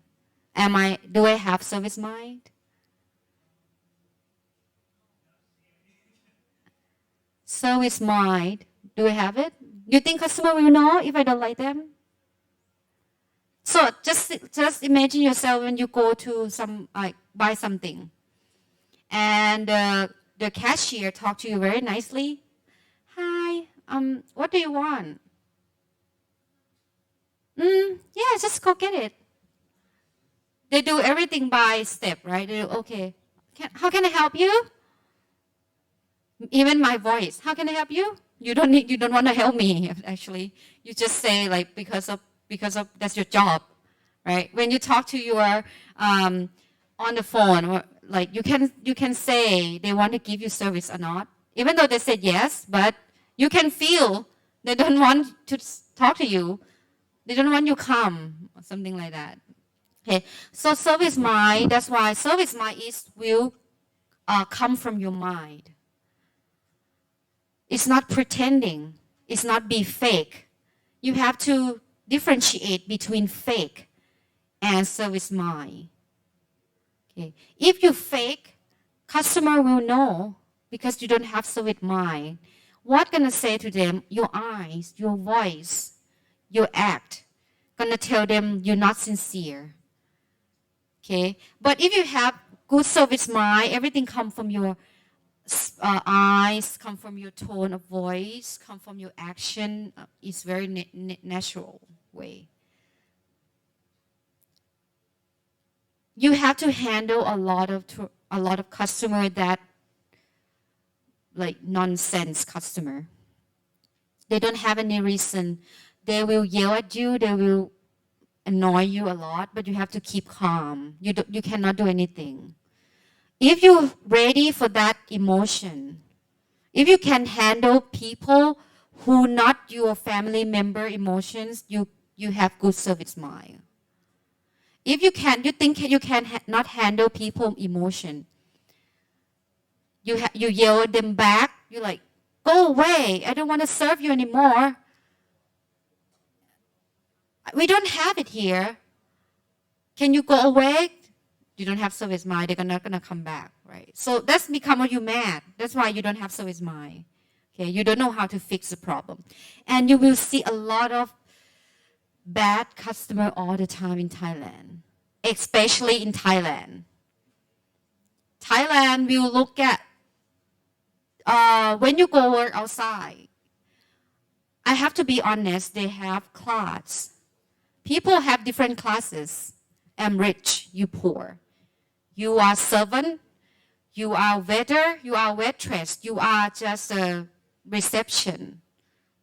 Do I have service mind? Service mind. Do I have it? You think customer will know if I don't like them? So just imagine yourself when you go to buy something, and the cashier talk to you very nicely. Hi, what do you want? Yeah, just go get it. They do everything by step, right? They do, okay. How can I help you? Even my voice. How can I help you? You don't want to help me, actually. You just say like because of that's your job, right? When you talk to your on the phone, or like you can say they want to give you service or not, even though they said yes, but you can feel they don't want to talk to you. They don't want you come or something like that. Okay, so service mind. That's why service mind will come from your mind. It's not pretending. It's not be fake. You have to differentiate between fake and service mind. Okay. If you fake, customer will know because you don't have service mind. What gonna say to them? Your eyes, your voice, your act, gonna tell them you're not sincere. Okay. But if you have good service mind, everything come from your eyes, come from your tone of voice, come from your action. It's very natural way. You have to handle a lot of customer that like nonsense customer. They don't have any reason. They will yell at you. They will annoy you a lot, but you have to keep calm. You cannot do anything. If you're ready for that emotion, if you can handle people who not your family member emotions, you have good service mind. If you think you can not handle people emotion, you yell at them back. You're like, go away. I don't want to serve you anymore. We don't have it here. Can you go away? You don't have service mind. They're not gonna come back, right? So that's become you mad. That's why you don't have service mind. Okay, you don't know how to fix the problem, and you will see a lot of bad customer all the time in Thailand, especially in Thailand. Thailand will look at when you go work outside. I have to be honest. They have class. People have different classes. I'm rich. You poor. You are servant, you are waiter, you are waitress, you are just a reception.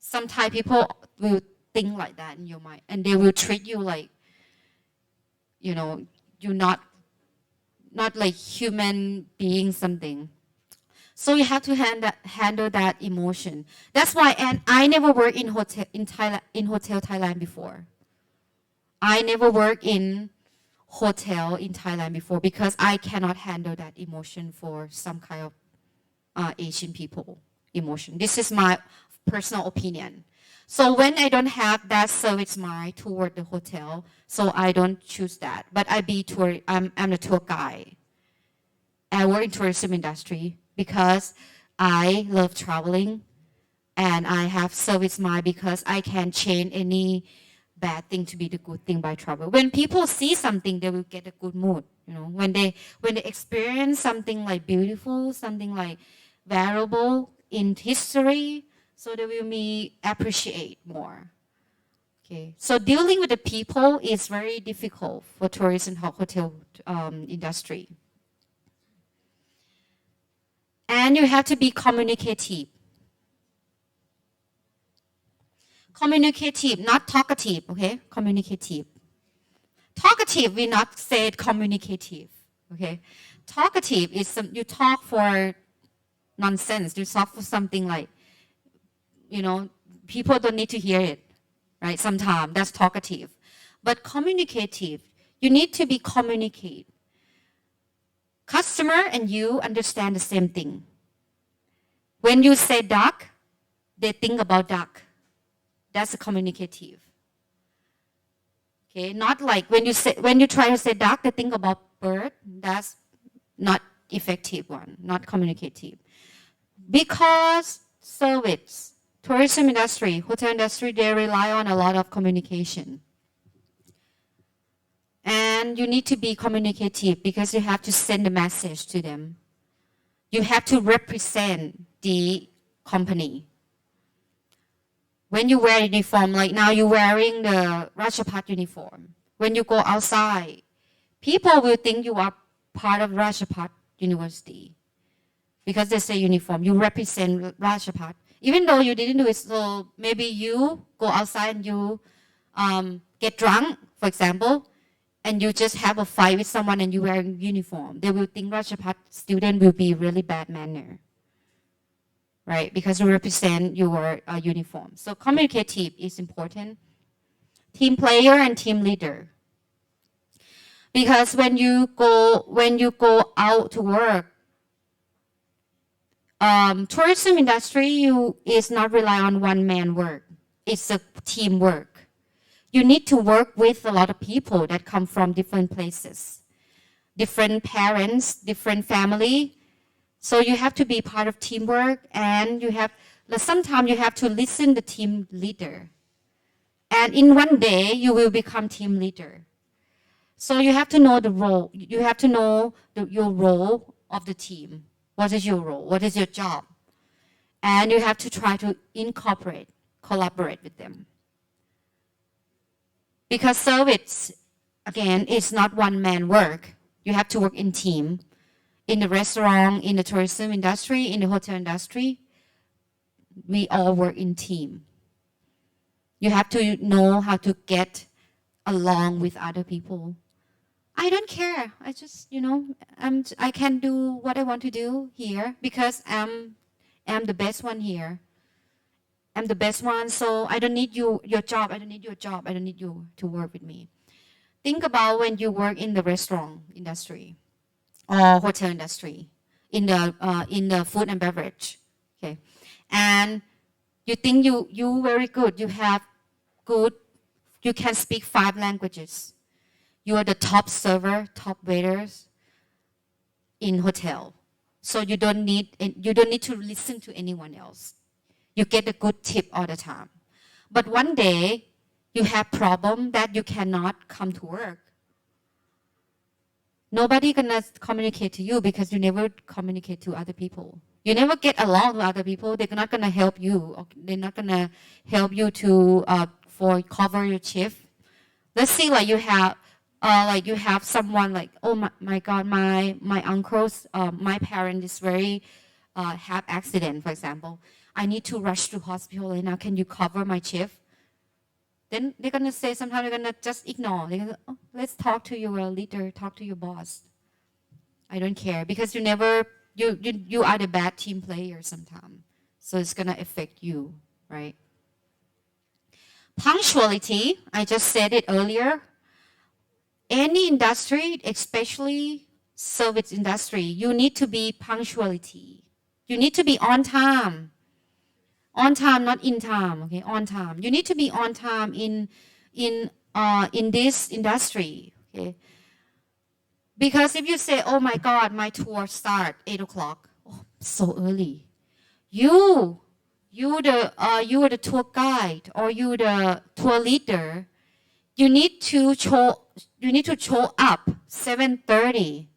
Some Thai people will think like that in your mind, and they will treat you like, you're not like human being something. So you have to handle that emotion. That's why, and I never worked in hotel Thailand before. I never worked in hotel in Thailand before because I cannot handle that emotion for some kind of Asian people emotion. This is my personal opinion. So when I don't have that service mind toward the hotel, so I don't choose that. But I'm a tour guide. I work in tourism industry because I love traveling, and I have service mind because I can change any bad thing to be the good thing by travel. When people see something, they will get a good mood. When they experience something like beautiful, something like valuable in history, so they will appreciate more. Okay, so dealing with the people is very difficult for tourist and hotel industry. And you have to be communicative. Communicative, not talkative, okay? Communicative. Talkative, we not say communicative, okay? Talkative is you talk for nonsense. You talk for something like, people don't need to hear it, right? Sometimes that's talkative. But communicative, you need to be communicate. Customer and you understand the same thing. When you say duck, they think about duck. That's a communicative. Okay, not like when you try to say duck, they think about bird. That's not effective one, not communicative. Because service, tourism industry, hotel industry, they rely on a lot of communication. And you need to be communicative because you have to send a message to them. You have to represent the company. When you wear uniform, like now you're wearing the Rajapat uniform. When you go outside, people will think you are part of Rajapat University because they say uniform. You represent Rajapat, even though you didn't do it. So maybe you go outside and you get drunk, for example, and you just have a fight with someone and you wear a uniform. They will think Rajapat student will be really bad manner, right? Because you represent your uniform. So communicative is important. Team player and team leader. Because when you go out to work, tourism industry is not rely on one man work. It's a teamwork. You need to work with a lot of people that come from different places, different parents, different family. So you have to be part of teamwork, and sometimes you have to listen to team leader. And in one day, you will become team leader. So you have to know the role. You have to know your role of the team. What is your role? What is your job? And you have to try to collaborate with them. Because service, again, is not one-man work. You have to work in team. In the restaurant, in the tourism industry, in the hotel industry, we all work in team. You have to know how to get along with other people. I don't care. I just, I can do what I want to do here because I'm the best one here. I'm the best one, so I don't need your job. I don't need your job. I don't need you to work with me. Think about when you work in the restaurant industry or hotel industry, in the food and beverage, okay? And you think you very good. You can speak 5 languages. You are the top server, top waiters in hotel. So you don't need to listen to anyone else. You get a good tip all the time. But one day, you have problem that you cannot come to work. Nobody gonna communicate to you because you never communicate to other people. You never get along with other people. They're not gonna help you. Or they're not gonna help you to for cover your shift. Let's see, like you have someone like, oh my God, my uncle's my parent is very have accident, for example. I need to rush to hospital right now. Can you cover my shift? Then they're gonna say, sometimes they're gonna just ignore. They're gonna, oh, let's talk to your leader, talk to your boss. I don't care because you are the bad team player sometimes. So it's gonna affect you, right? Punctuality, I just said it earlier. Any industry, especially service industry, you need to be punctuality. You need to be on time. On time, not in time, okay? On time. You need to be on time in this industry, okay? Because if you say, oh my God, my tour start 8 o'clock, oh, so early. You are the tour guide or you the tour leader. You need to show up 7:30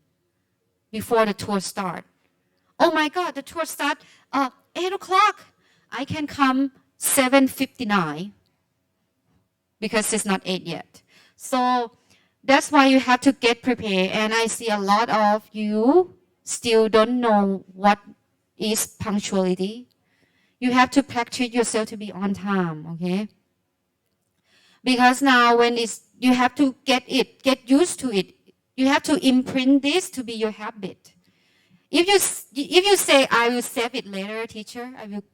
before the tour start. Oh my God, the tour start 8 o'clock. I can come 7:59 because it's not 8 yet. So that's why you have to get prepared. And I see a lot of you still don't know what is punctuality. You have to practice yourself to be on time, okay? Because now you have to get used to it. You have to imprint this to be your habit. If you say, I will save it later, teacher,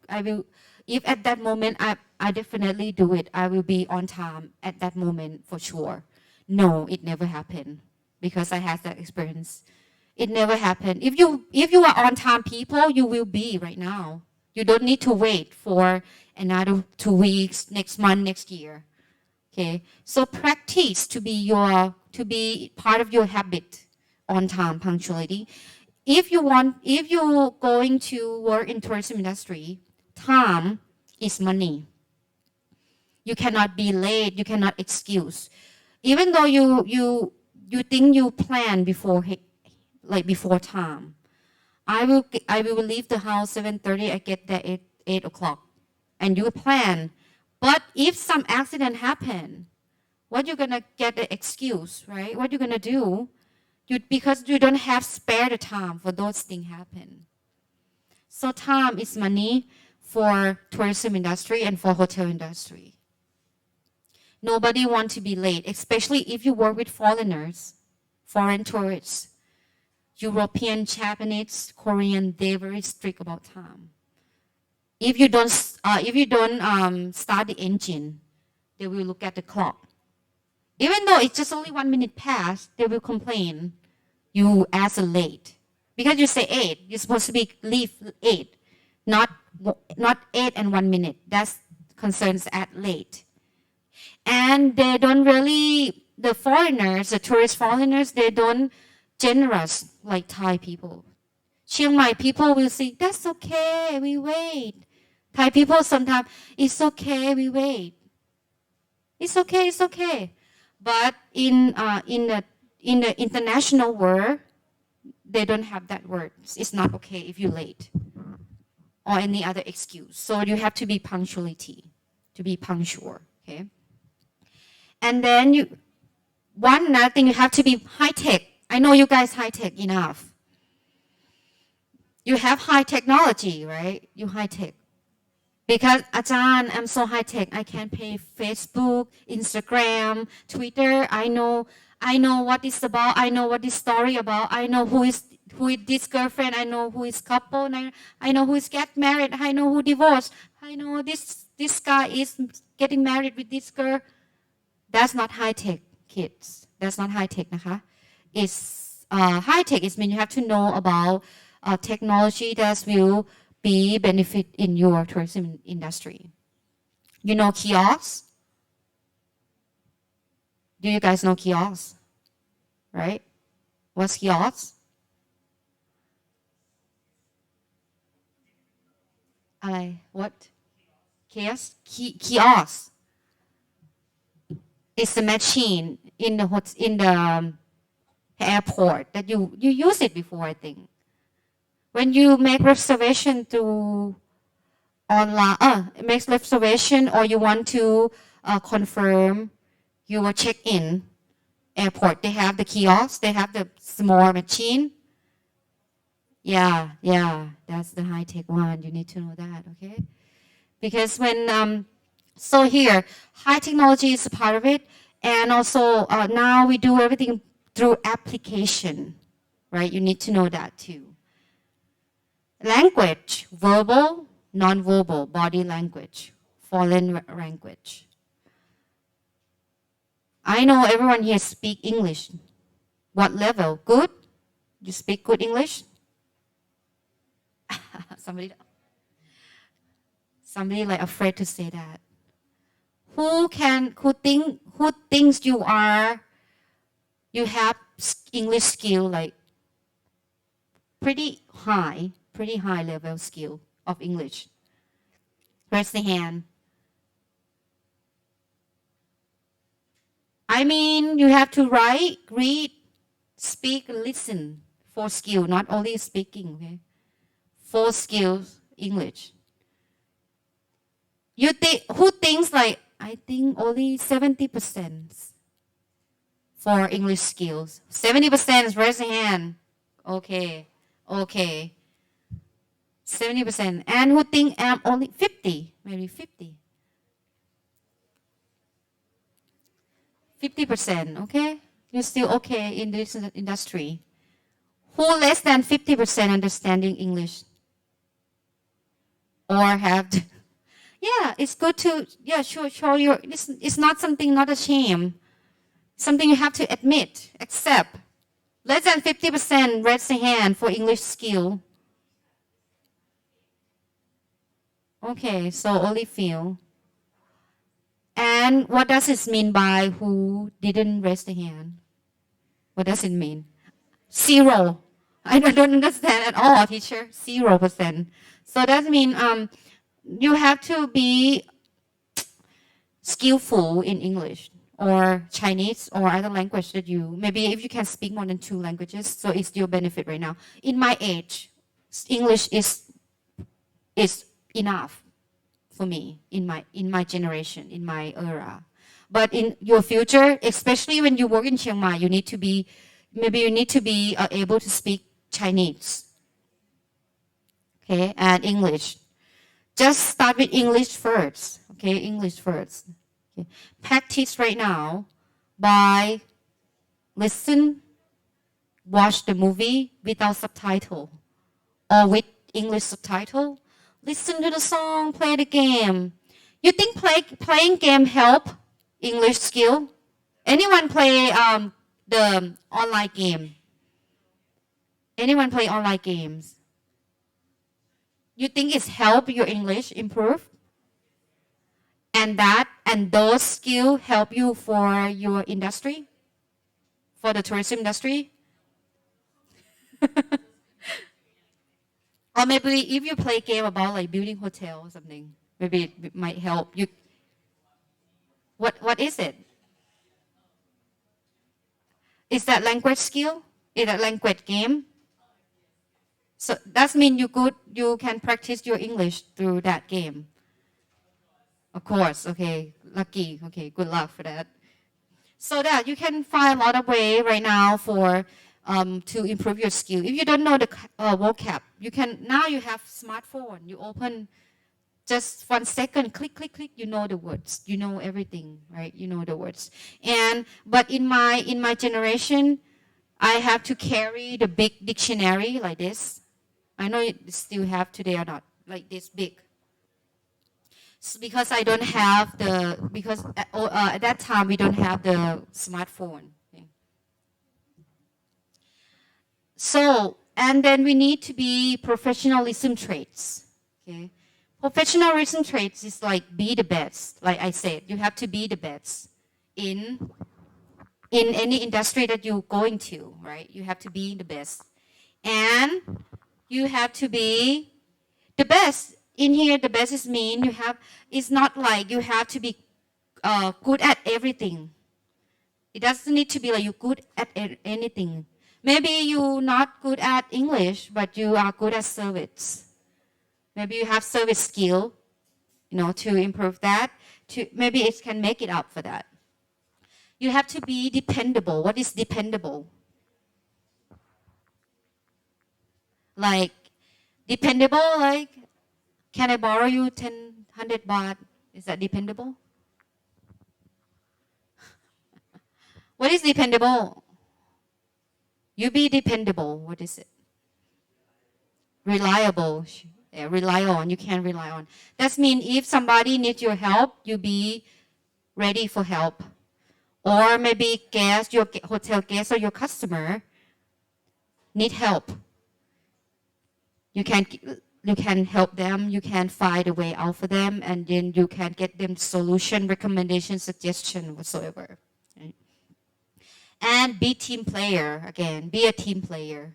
I will, if at that moment I definitely do it, I will be on time at that moment for sure. No, it never happened because I had that experience. It never happened. If you are on time people, you will be right now. You don't need to wait for another 2 weeks, next month, next year. Okay, so practice to be part of your habit, on time punctuality. If you're going to work in tourism industry, time is money. You cannot be late. You cannot excuse. Even though you think you plan before time, I will leave the house 7:30. I get there 8 o'clock, and you plan. But if some accident happen, what you're gonna get the excuse, right? What you're gonna do? Because you don't have spare the time for those things happen. So time is money for tourism industry and for hotel industry. Nobody wants to be late, especially if you work with foreigners, foreign tourists. European, Japanese, Korean, they're very strict about time. If you don't start the engine, they will look at the clock. Even though it's just only 1 minute past, they will complain you as a late. Because you say 8, you're supposed to be leave 8, not 8 and 1 minute. That's concerns at late. And they don't really, the foreigners, the tourist foreigners, they don't generous like Thai people. Chiang Mai people will say, that's okay, we wait. Thai people sometimes, it's okay, we wait. It's okay, it's okay. But in the international world, they don't have that word. It's not okay if you're late or any other excuse. So you have to be punctuality, to be punctual, okay? And then one another thing, you have to be high tech. I know you guys high tech enough. You have high technology, right? You high tech. Because Ajahn, I'm so high tech. I can pay Facebook, Instagram, Twitter. I know what it's about. I know what this story about. I know who is this girlfriend. I know who is couple. And I know who is get married. I know who divorced. I know this guy is getting married with this girl. That's not high tech, kids. That's not high tech,นะคะ. It's high tech. It means you have to know about technology that will be benefit in your tourism industry. You know kiosks? Do you guys know kiosks? Right? What's kiosks? What? Kiosk. It's a machine in the airport that you use it before, I think. When you make reservation to online, make reservation or you want to confirm your check-in airport, they have the kiosk, they have the small machine. Yeah, that's the high-tech one. You need to know that, okay? Because when, so here, high technology is a part of it. And also now we do everything through application, right? You need to know that too. Language, verbal, non-verbal, body language, foreign language. I know everyone here speak English. What level? Good? You speak good English? Somebody like afraid to say that. Who thinks you have English skill like pretty high level skill of English? Raise the hand. I mean, you have to write, read, speak, listen. 4 skills, not only speaking, okay? 4 skills English. Who thinks like, I think only 70% for English skills. 70%, raise the hand. Okay. 70%. And who think only 50, maybe 50. 50%, okay? You're still okay in this industry. Who less than 50% understanding English? Or have, yeah, it's good to, show your, it's not something, not a shame. Something you have to admit, accept. Less than 50% raise the hand for English skill. Okay, so only few. And what does it mean by who didn't raise the hand? What does it mean? 0. I don't understand at all, teacher. 0%. So that means you have to be skillful in English or Chinese or other language that maybe if you can speak more than 2 languages, so it's your benefit right now. In my age, English is enough for me in my generation, in my era. But in your future, especially when you work in Chiang Mai, you need to be able to speak Chinese, okay, and English. Just start with English first, okay, English first. Okay. Practice right now by watch the movie without subtitle or with English subtitle. Listen to the song, play the game. You think playing game help English skill? Anyone play the online game? Anyone play online games? You think it's help your English improve? And those skills help you for your industry? For the tourism industry? Or maybe if you play game about like building hotel or something, maybe it might help you. What is it? Is that language skill? Is that language game? So that means you can practice your English through that game. Of course, okay, lucky, okay, good luck for that. So that you can find a lot of way right now for to improve your skill. If you don't know the vocab, you have smartphone. You open just 1 second, click, click, click. You know the words. You know everything, right? You know the words. But in my generation, I have to carry the big dictionary like this. I know you still have today or not, like this big. Because I don't have because at that time we don't have the smartphone. Okay. So, and then we need to be professionalism traits. Okay. Professionalism traits is like be the best. Like I said, you have to be the best in any industry that you're going to, right? You have to be the best. And you have to be the best. In here, the best is mean it's not like you have to be good at everything. It doesn't need to be like you're good at anything. Maybe you're not good at English, but you are good at service. Maybe you have service skill, to improve that. Maybe it can make it up for that. You have to be dependable. What is dependable? Like, dependable, like, can I borrow you 100 baht? Is that dependable? What is dependable? You be dependable. What is it? Reliable. Yeah, rely on. You can rely on. That means if somebody needs your help, you be ready for help. Or maybe your hotel guest or your customer need help. You can help them. You can find a way out for them, and then you can get them solution, recommendation, suggestion, whatsoever. Right? And be team player again. Be a team player.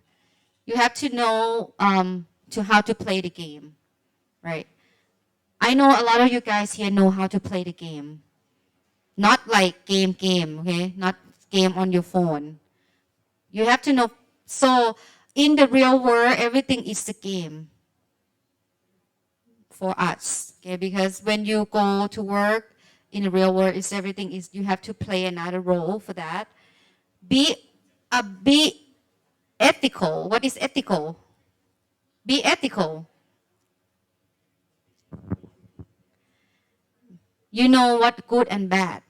You have to know how to play the game, right? I know a lot of you guys here know how to play the game. Not like game, okay? Not game on your phone. You have to know. So in the real world, everything is a game for us, okay? Because when you go to work in the real world, you have to play another role for that. Be ethical. What is ethical? Be ethical. You know what good and bad.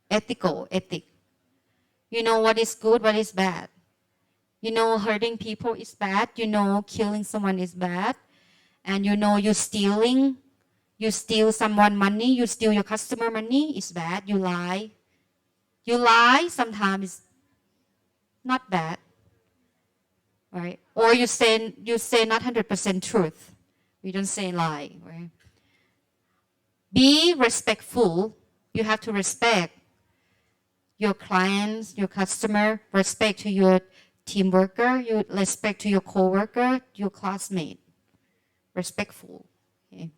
Ethic. You know what is good, what is bad. You know hurting people is bad. You know killing someone is bad. And you know you steal someone money, you steal your customer money is bad. You lie. You lie sometimes is not bad. Right? Or you say not 100% truth. You don't say lie, right? Be respectful. You have to respect your clients, your customer, respect to your team worker, you respect to your coworker, your classmate. Respectful. Okay?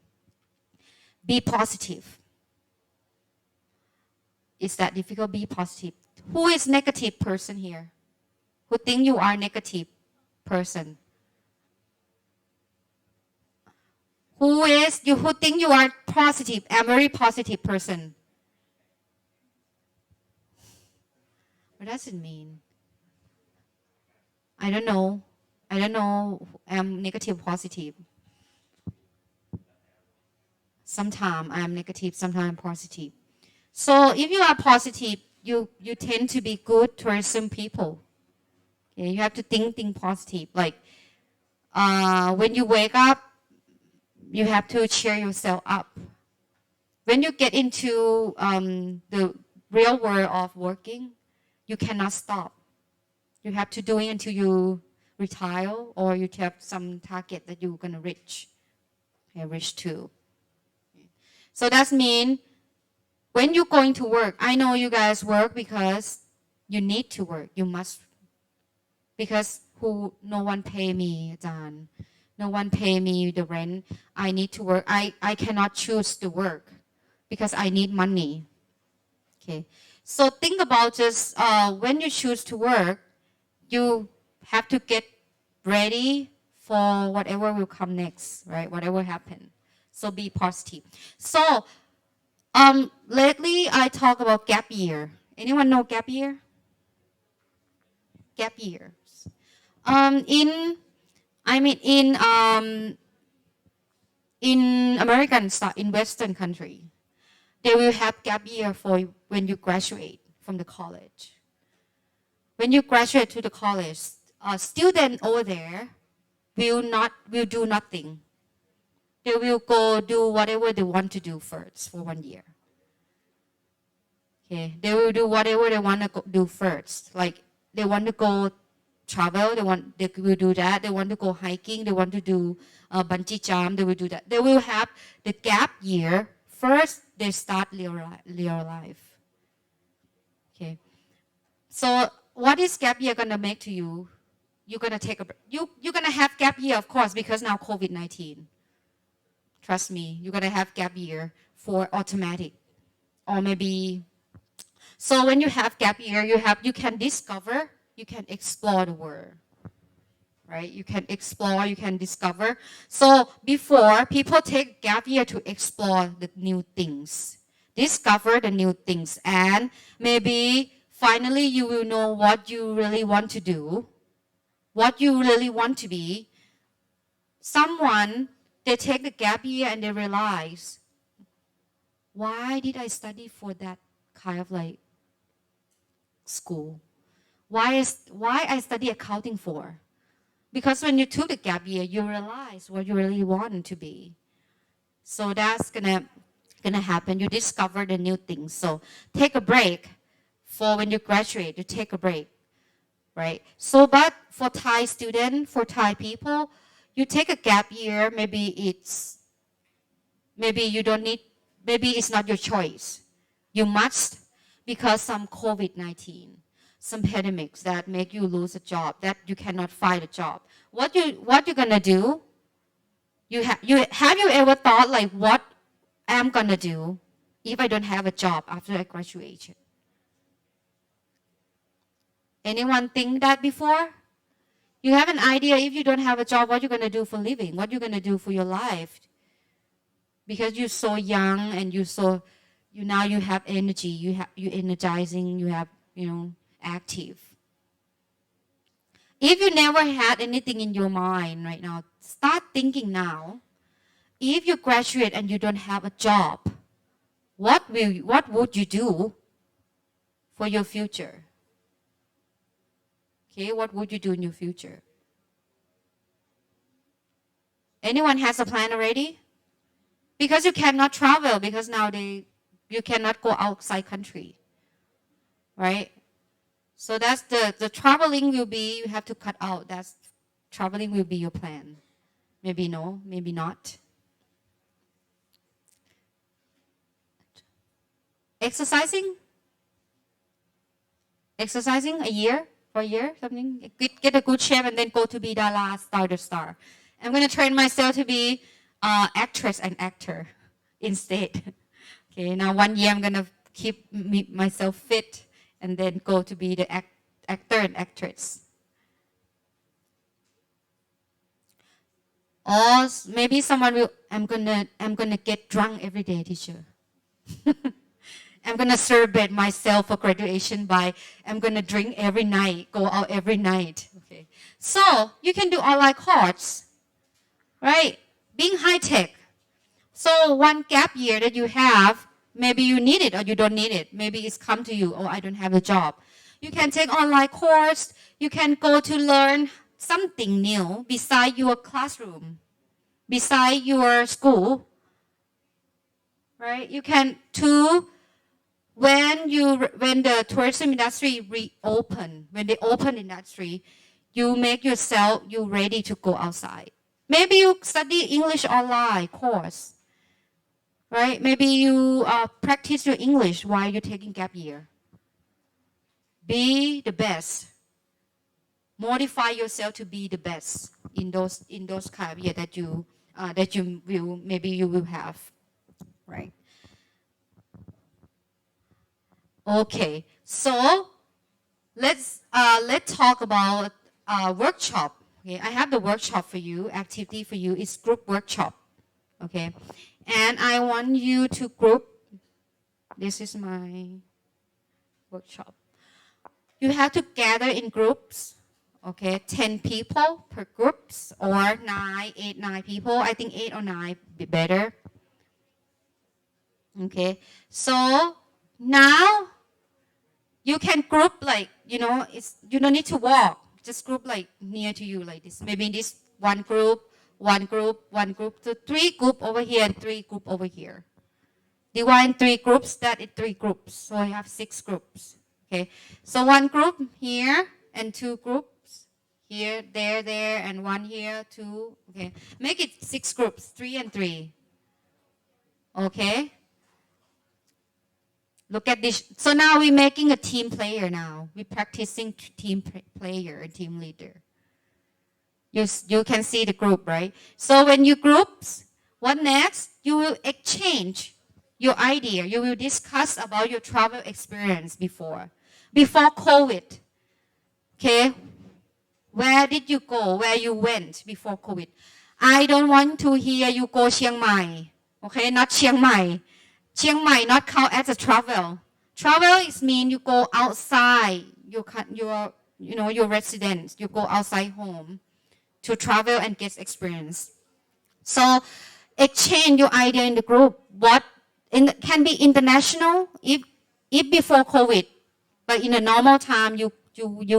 Be positive. Is that difficult? Be positive. Who is negative person here? Who think you are negative person? Who think you are positive? I'm a very positive person. What does it mean? I don't know. I'm negative, positive. Sometimes I'm negative, sometimes I'm positive. So if you are positive, you tend to be good towards some people. Okay, you have to think positive. Like when you wake up, you have to cheer yourself up. When you get into the real world of working, you cannot stop. You have to do it until you retire or you have some target that you're gonna reach to. So that means when you're going to work, I know you guys work because you need to work. You must, because no one pay me, John. No one pay me the rent. I need to work. I cannot choose to work because I need money. Okay. So think about this. When you choose to work, you have to get ready for whatever will come next, right? Whatever happen. So be positive. So lately I talk about gap year. Anyone know gap year? Gap years. In American style, in Western country, they will have gap year for when you graduate from the college. When you graduate to the college, student over there will do nothing. They will go do whatever they want to do first for 1 year. Okay, they will do whatever they want to do first. Like they want to go travel, they will do that. They want to go hiking, they want to do bungee jump, they will do that. They will have the gap year first. They start real life. Okay, so what is gap year gonna make to you? You're gonna take you're gonna have gap year, of course, because now COVID-19. Trust me, you're gonna have gap year for automatic, or maybe. So when you have gap year, you can discover, you can explore the world, right? You can explore, you can discover. So before, people take gap year to explore the new things, discover the new things, and maybe finally you will know what you really want to do, what you really want to be. Someone, they take the gap year and they realize, why did I study for that kind of like school? Why I study accounting for? Because when you took the gap year, you realize what you really want to be. So that's gonna happen. You discover the new things. So take a break for when you graduate. You take a break, right? So, but for Thai students, for Thai people, you take a gap year. Maybe you don't need. Maybe it's not your choice. You must, because some COVID-19. Some pandemics that make you lose a job, that you cannot find a job. What you're gonna do? Have you ever thought like what I'm gonna do if I don't have a job after I graduate? Anyone think that before? You have an idea if you don't have a job, what you're gonna do for living? What you're gonna do for your life? Because you're so young and now you have energy. You're energizing. You have active. If you never had anything in your mind right now, start thinking now. If you graduate and you don't have a job, what would you do for your future? Okay, what would you do in your future? Anyone has a plan already? Because you cannot travel, because nowadays you cannot go outside country, right? So that's the traveling will be, you have to cut out. That's traveling will be your plan. Maybe no, maybe not. Exercising a year, for a year, something. Get a good shape and then go to be Dara, star. I'm gonna train myself to be actress and actor instead. Okay, now 1 year I'm gonna keep myself fit and then go to be the actor and actress. Or maybe someone will, I'm gonna get drunk every day, teacher. I'm gonna celebrate myself for graduation by I'm gonna drink every night, go out every night. Okay. So you can do online course, right? Being high tech. So one gap year that you have, maybe you need it or you don't need it. Maybe it's come to you, oh, I don't have a job. You can take online course. You can go to learn something new beside your classroom, beside your school, right? You can too, when the tourism industry reopen, when they open industry, you make yourself, you ready to go outside. Maybe you study English online course, right? Maybe you practice your English while you're taking gap year. Be the best. Modify yourself to be the best in those kind of year that you will have, right? Okay, so let's talk about workshop. Okay, I have the workshop for you. Activity for you is group workshop. Okay, and I want you to group. This is my workshop. You have to gather in groups. Okay, 10 people per groups or 9 people. I think 8 or 9 be better. Okay, so now you can group like, you don't need to walk. Just group like near to you like this. Maybe this one group, so 3 group over here and 3 group over here. Divide in 3 groups, that is 3 groups. So you have 6 groups. Okay, so 1 group here and 2 groups here, there, and 1 here, 2. Okay, make it 6 groups, 3 and 3. Okay. Look at this. So now we're making a team player now. We're practicing team player and team leader. You can see the group, right? So when you groups, what next? You will exchange your idea. You will discuss about your travel experience before COVID. Okay? Where did you go? Where you went before COVID? I don't want to hear you go Chiang Mai. Okay? Not Chiang Mai. Chiang Mai not count as a travel. Travel is mean you go outside your residence. You go outside home to travel and get experience. So exchange your idea in the group. Can be international if before COVID, but in a normal time you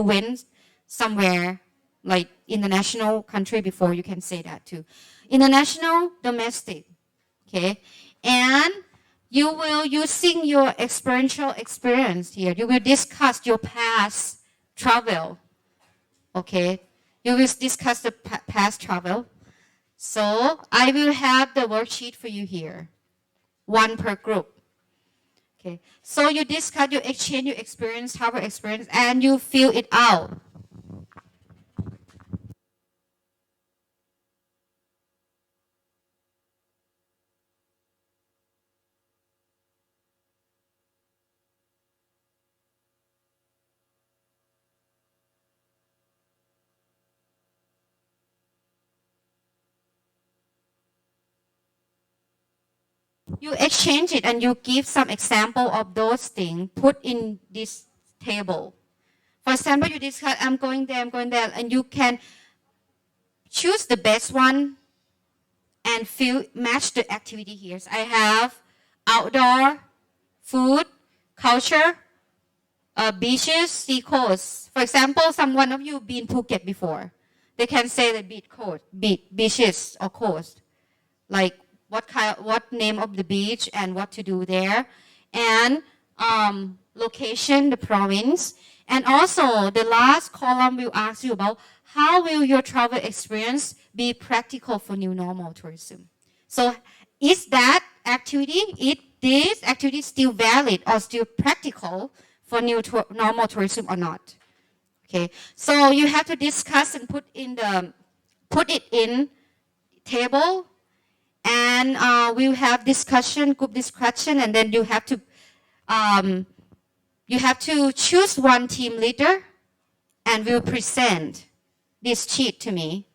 went somewhere like international country before, you can say that too. International, domestic, okay, and you will using your experiential experience here. You will discuss your past travel. Okay, you will discuss the past travel. So I will have the worksheet for you here, 1 per group. Okay, so you discuss, you exchange your experience, travel experience, and you fill it out. You exchange it and you give some example of those things put in this table. For example, you discuss, I'm going there, and you can choose the best one and match the activity here. So I have outdoor, food, culture, beaches, sea coast. For example, one of you been Phuket before. They can say the beaches or coast, like what name of the beach and what to do there, and location, the province, and also the last column will ask you about how will your travel experience be practical for new normal tourism. So is that activity, this activity still valid or still practical for new normal tourism or not? Okay, so you have to discuss and put it in table, and we'll have group discussion, and then you have to choose 1 team leader, and will present this sheet to me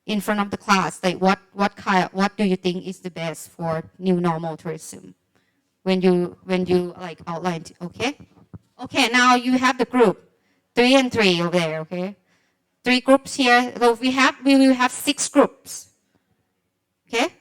in front of the class, like what do you think is the best for new normal tourism? When you like outline, okay? Okay, now you have the group, 3 and 3 over there, okay? 3 groups here. So we will have 6 groups, okay?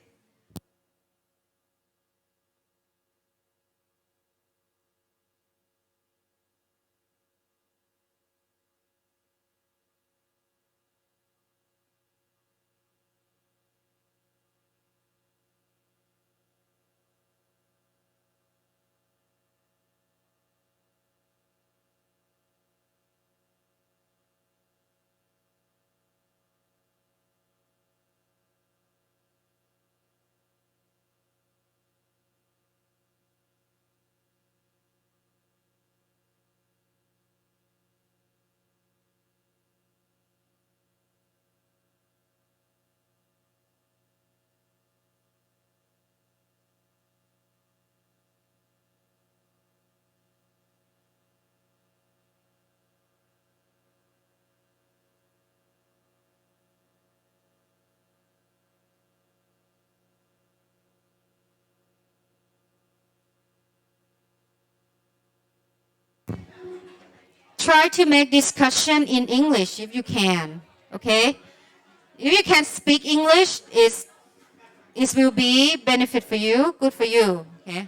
Try to make discussion in English if you can, okay? If you can speak English, it will be benefit for you, good for you, okay?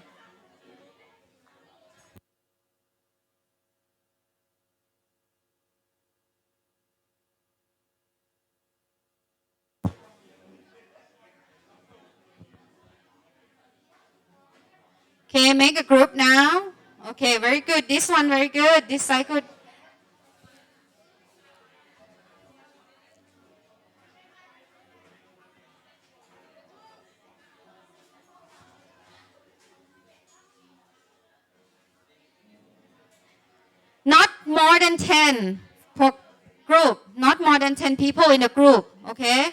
Okay, make a group now. Okay, very good. This one, very good. This side, good. Not more than 10 per group. Not more than 10 people in a group, okay?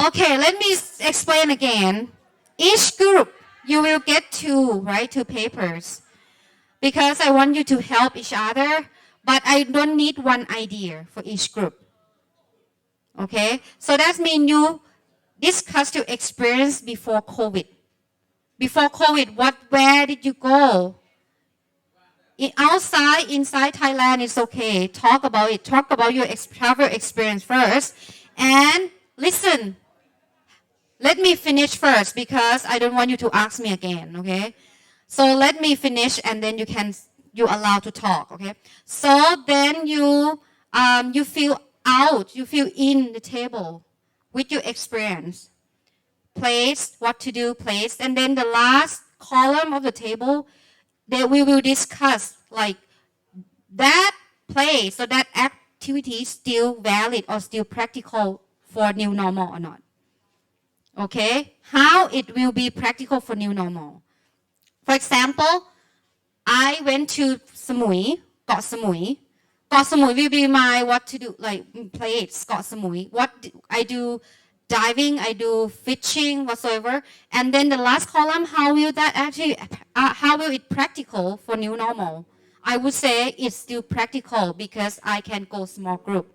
Okay, let me explain again. Each group, you will get 2, right? 2 papers. Because I want you to help each other, but I don't need one idea for each group. Okay? So that means you discuss your experience before COVID. Before COVID, where did you go? Outside, inside Thailand, it's okay. Talk about it. Talk about your travel experience first. And listen, let me finish first because I don't want you to ask me again, okay? So let me finish and then you allowed to talk, okay? So then you feel out, you feel in the table with your experience. Place, what to do, place. And then the last column of the table, that we will discuss like that place or that activity is still valid or still practical for new normal or not. Okay? how it will be practical for new normal. For example, I went to Samui, Got Samui. Got Samui will be my what to do, like place, Got Samui. What I do diving, I do fishing, whatsoever. And then the last column, how will that actually, how will it practical for new normal? I would say it's still practical because I can go small group.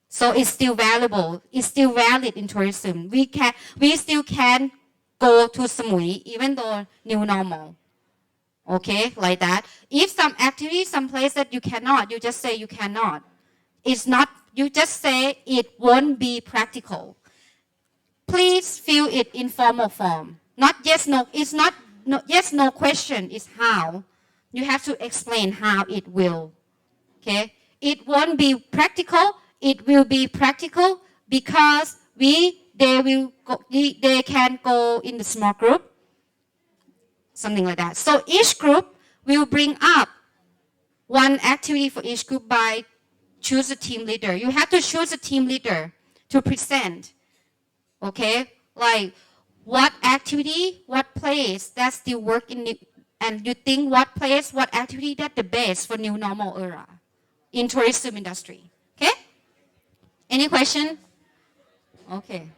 So it's still valuable. It's still valid in tourism. We still can go to Samui even though new normal. Okay, like that. If some activity, some place that you cannot, you just say you cannot. It's not, you just say it won't be practical. Please fill it in formal form. Not yes, no, it's not no, yes, no question, it's how. You have to explain how it will. Okay, it won't be practical. It will be practical because they can go in the small group, something like that. So each group will bring up one activity for each group by choose a team leader. You have to choose a team leader to present. Okay, like what activity, what place that still work in and you think what place, what activity that the best for new normal era in tourism industry. Okay? Any question? Okay.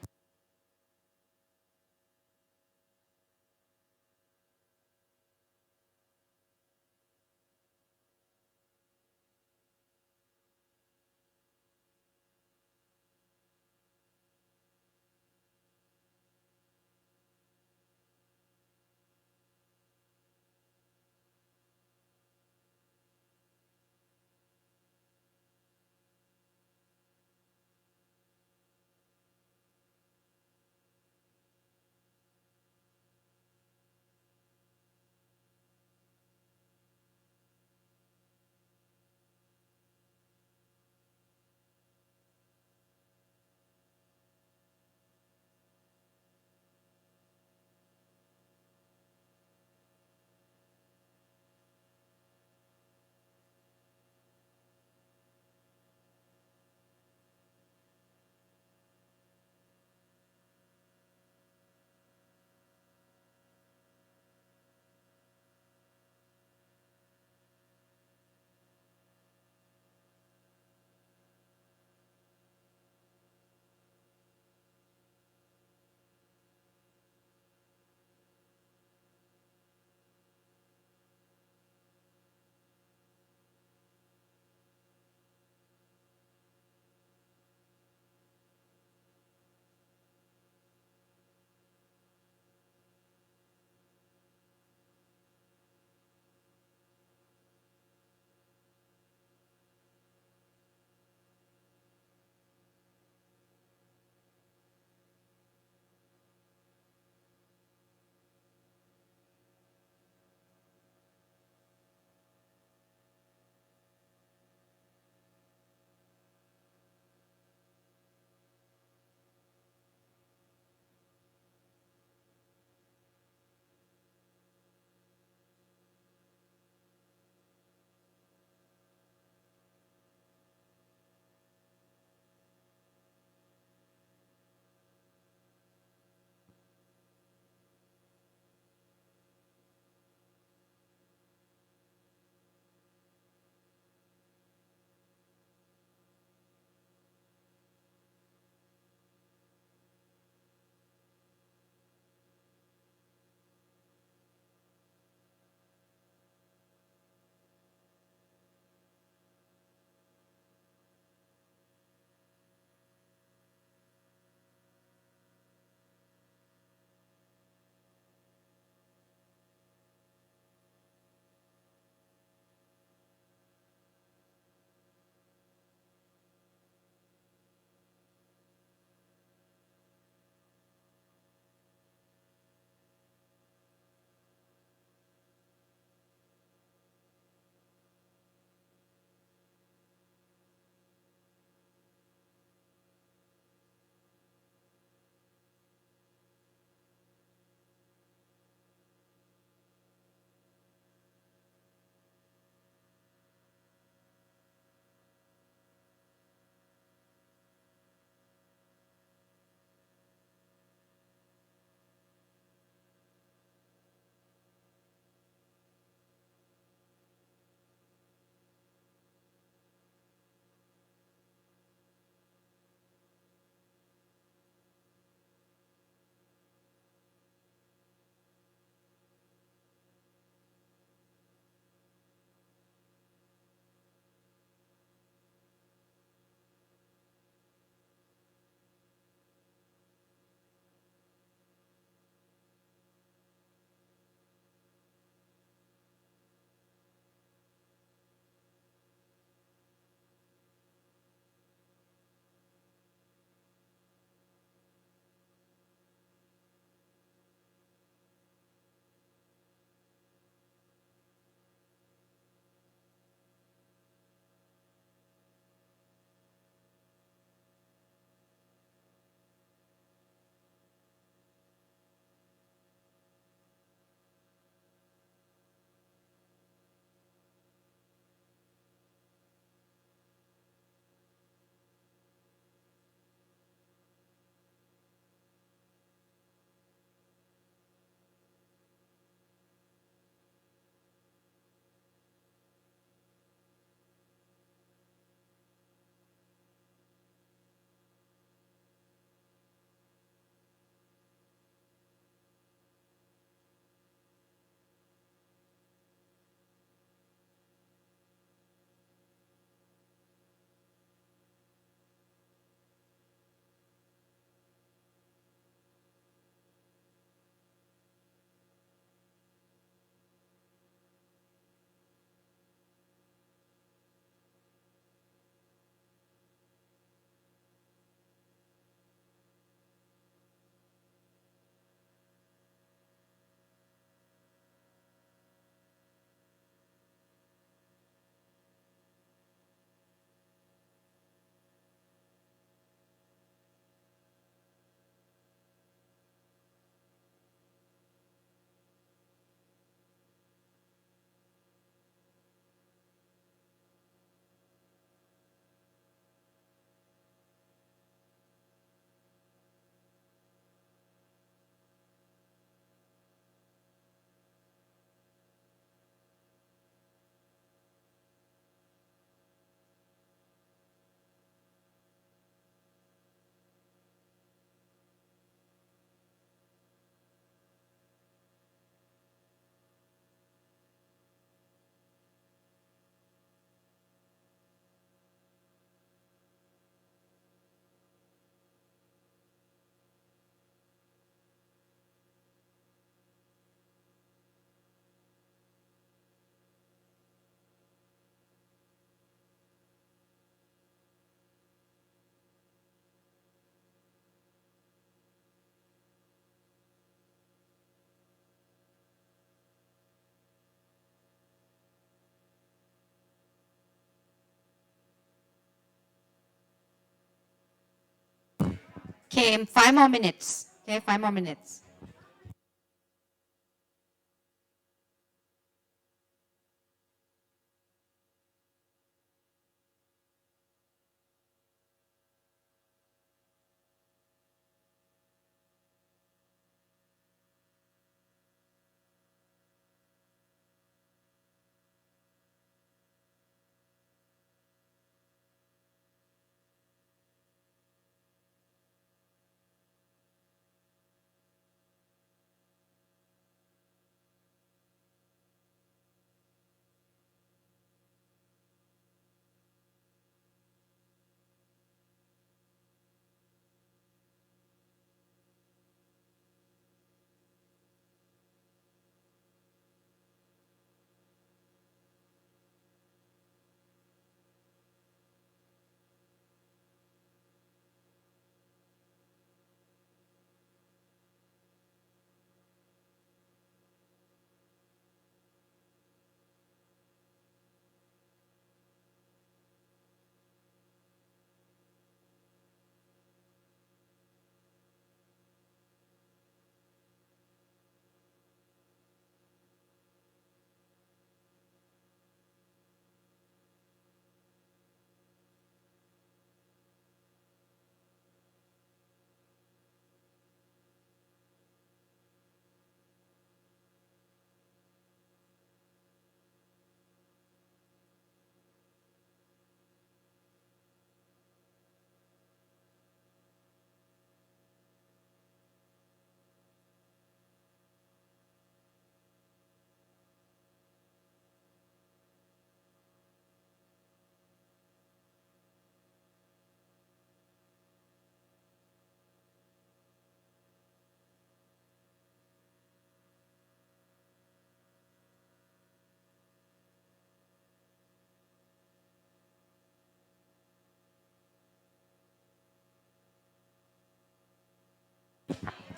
Okay, 5 more minutes. Okay, 5 more minutes.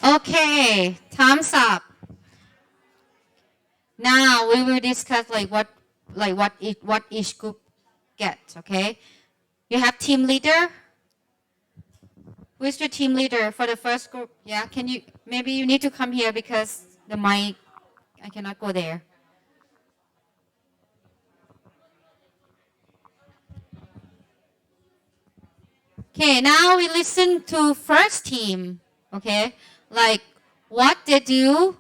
Okay, time's up. Now we will discuss what each group gets. Okay, you have team leader. Who's your team leader for the first group? Yeah, can you maybe you need to come here because the mic I cannot go there. Okay, now we listen to first team. Okay, like what they do,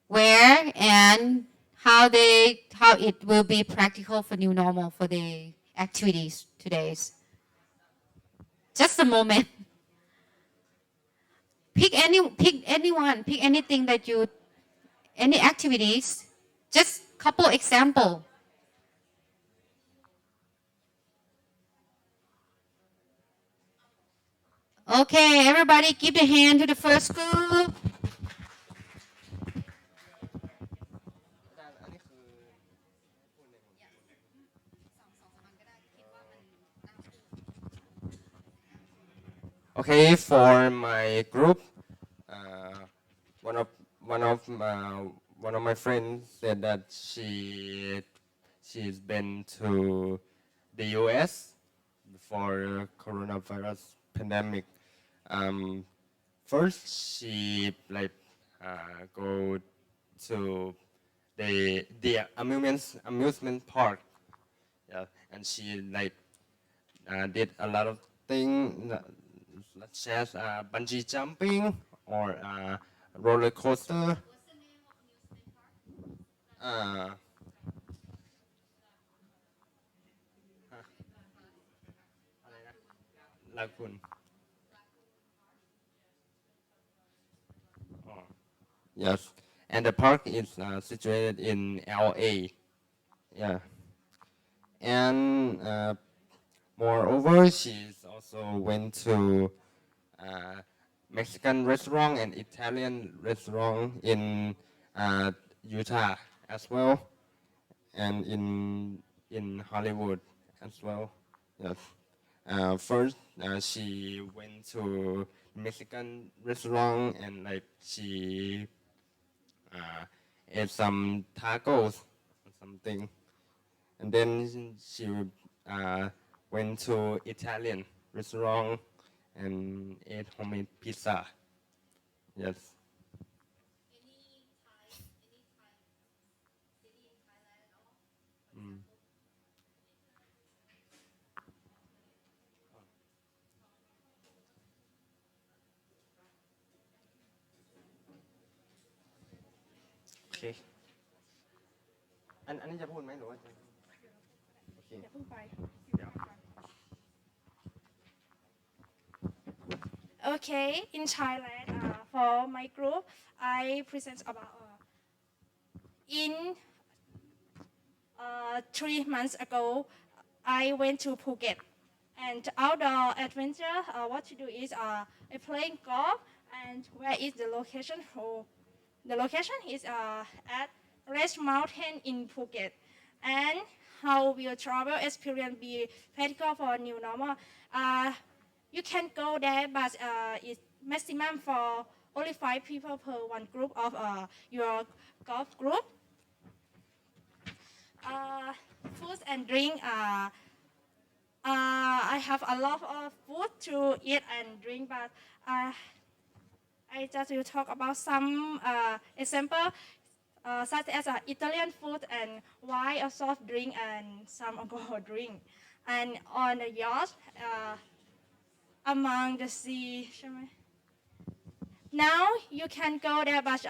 where, and how it will be practical for new normal for the activities today's. Just a moment. Pick anyone, pick anything that you, any activities. Just couple example. Okay, everybody give the hand to the first group. Okay, for my group, uh, one of one of one of my friends said that she's been to the U.S. before coronavirus pandemic. First, she go to the amusement park, yeah, and she did a lot of things such as bungee jumping or roller coaster. Uh, Lagoon. Oh, yes, and the park is situated in LA. Yeah, and moreover, she's also went to uh, Mexican restaurant and Italian restaurant in Utah as well, and in Hollywood as well. Yes. First, she went to Mexican restaurant and she ate some tacos or something, and then she uh, went to Italian restaurant and ate homemade pizza. Yes. Okay. อันนี้จะพูดไหมหรือว่าจะโอเค Okay, in Thailand, for my group, I present about in 3 months ago, I went to Phuket, and outdoor adventure. What to do is I playing golf, and where is the location? The location is at Red Mountain in Phuket, and how will travel experience be practical for new normal? You can go there, but it's maximum for only 5 people per one group of your golf group. Food and drink. I have a lot of food to eat and drink, but I just will talk about some example, such as Italian food and wine, a soft drink, and some alcohol drink. And on the yacht, among the sea. Now you can go there, but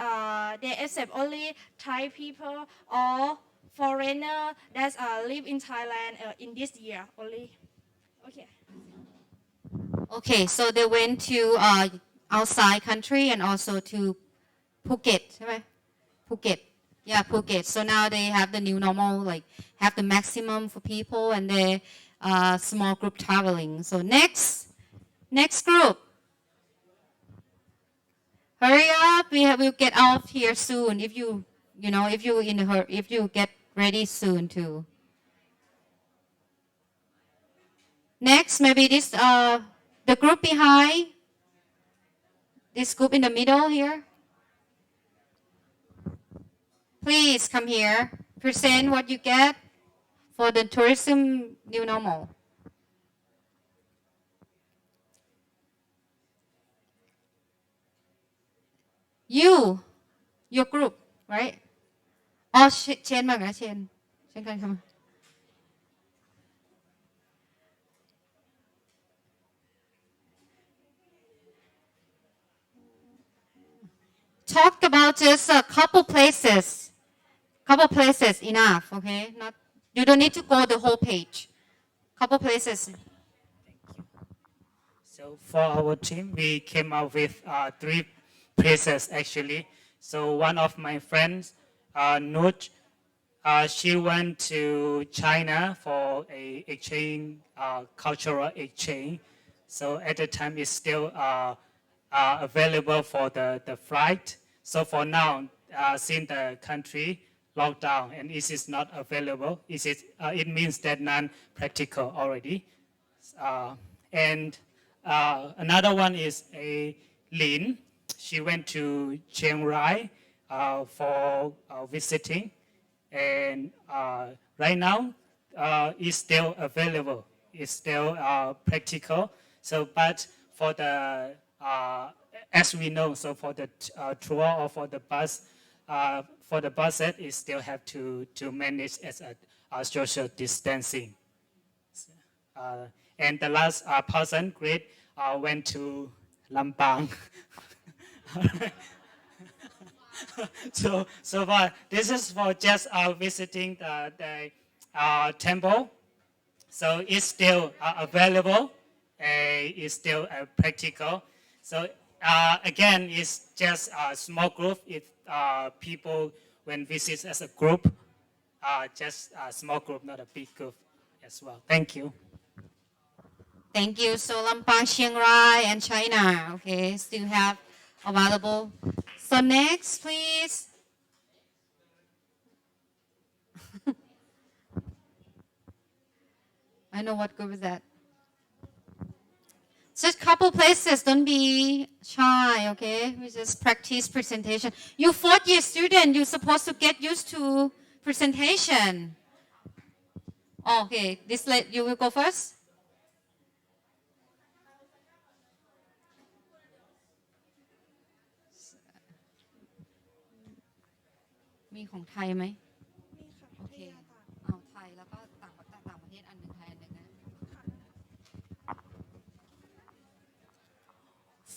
they accept only Thai people or foreigner that live in Thailand in this year only. Okay. Okay, so they went to outside country and also to Phuket, right? Phuket. Yeah, Phuket. So now they have the new normal, like have the maximum for people and the small group traveling. So next group. Hurry up! We'll get out here soon. If you if you get ready soon too. Next, maybe this the group behind. This group in the middle here. Please come here. Present what you get for the tourism new normal. Your group, right? Oh, Chen มาไหม Chen กันเข้ามา Talk about just a couple places enough, okay? Not you don't need to go the whole page. Couple places. So for our team, we came up with 3 places actually. So one of my friends, Nuj, she went to China for a exchange, cultural exchange. So at the time, it's still available for the flight. So for now, since the country locked down and it is not available, it means that non-practical already. And another one is a Lin. She went to Chiang Rai for visiting, and right now it's still available. It's still practical. So, but for the as we know, so for the tour or for the bus set, it still have to manage as a social distancing. And the last person, great, went to Lampang. so far, this is for just visiting the temple. So it's still available. It's still practical. So again, it's just a small group. If people when visit as a group, just a small group, not a big group as well. Thank you. Thank you. So Lampang, Chiang Rai, and China, okay, still have available. So next, please. I know what group is that. Just couple places, don't be shy, okay? We just practice presentation. You 4th-year student, you're supposed to get used to presentation. Okay, you will go first? มีของไทยไหม นี่ค่ะ โอเค นี่ค่ะ เอาไทยแล้วก็ต่างประเทศอันหนึ่งไทยอันหนึ่งนะ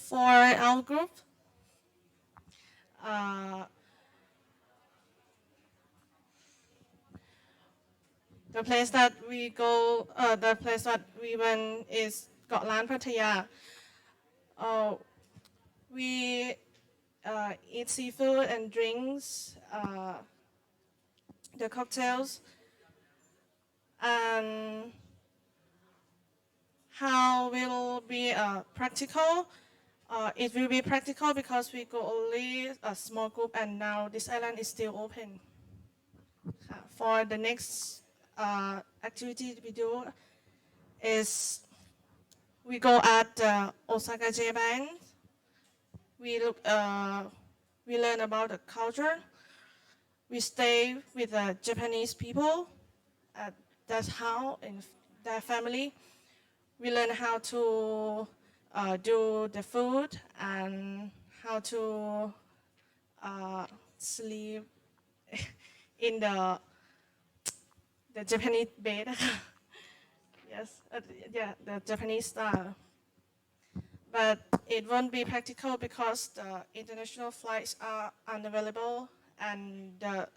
For our group, uh, the place that we go, the place that we went is Got Lan Pattaya. We eat seafood and drinks, the cocktails, and how will be practical. It will be practical because we go only a small group, and now this island is still open. For the next activity we do is we go at Osaka J Bank. We learn about the culture. We stay with the Japanese people at that house in their family. We learn how to do the food and how to sleep in the Japanese bed. Yes, yeah, the Japanese style. But it won't be practical because the international flights are unavailable and the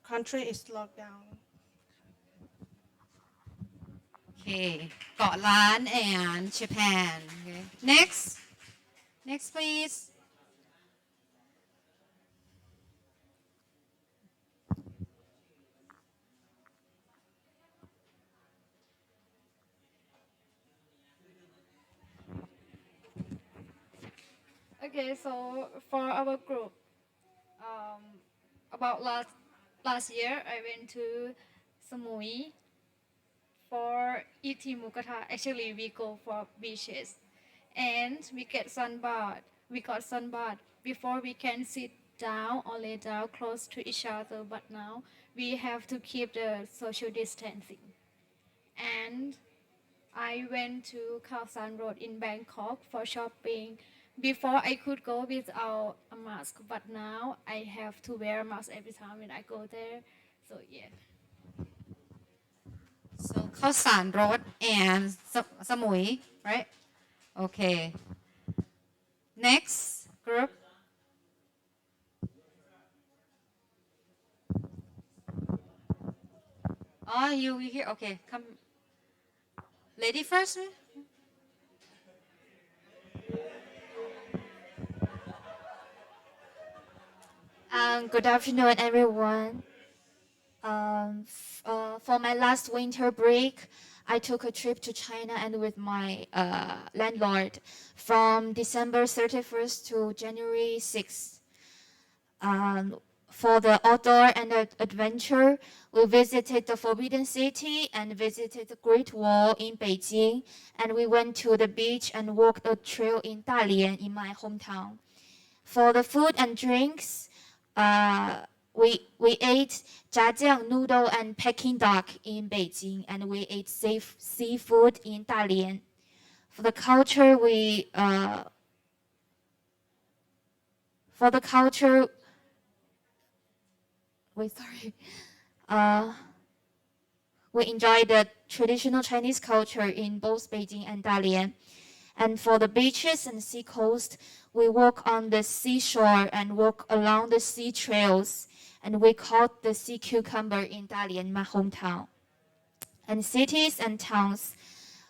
country is locked down. โอเค เกาะล้าน and Japan okay. Next please Okay, so for our group, about last year, I went to Samui for eating mukata. Actually, we go for beaches, and we get sunbath. We got sunbath before we can sit down or lay down close to each other. But now we have to keep the social distancing. And I went to Khao San Road in Bangkok for shopping. Before I could go without a mask, but now I have to wear a mask every time when I go there. So yeah. so ข้าวสารรส and สมุย right okay next group oh you here okay come lady first Good afternoon, everyone. For my last winter break, I took a trip to China and with my landlord from December 31st to January 6th. For the outdoor and adventure, we visited the Forbidden City and visited the Great Wall in Beijing, and we went to the beach and walked a trail in Dalian in my hometown. For the food and drinks, we ate zhajiang noodle and Peking duck in Beijing, and we ate seafood in Dalian. For the culture, we enjoyed the traditional Chinese culture in both Beijing and Dalian. And for the beaches and sea coast, we walk on the seashore and walk along the sea trails. And we caught the sea cucumber in Dalian, my hometown. And cities and towns,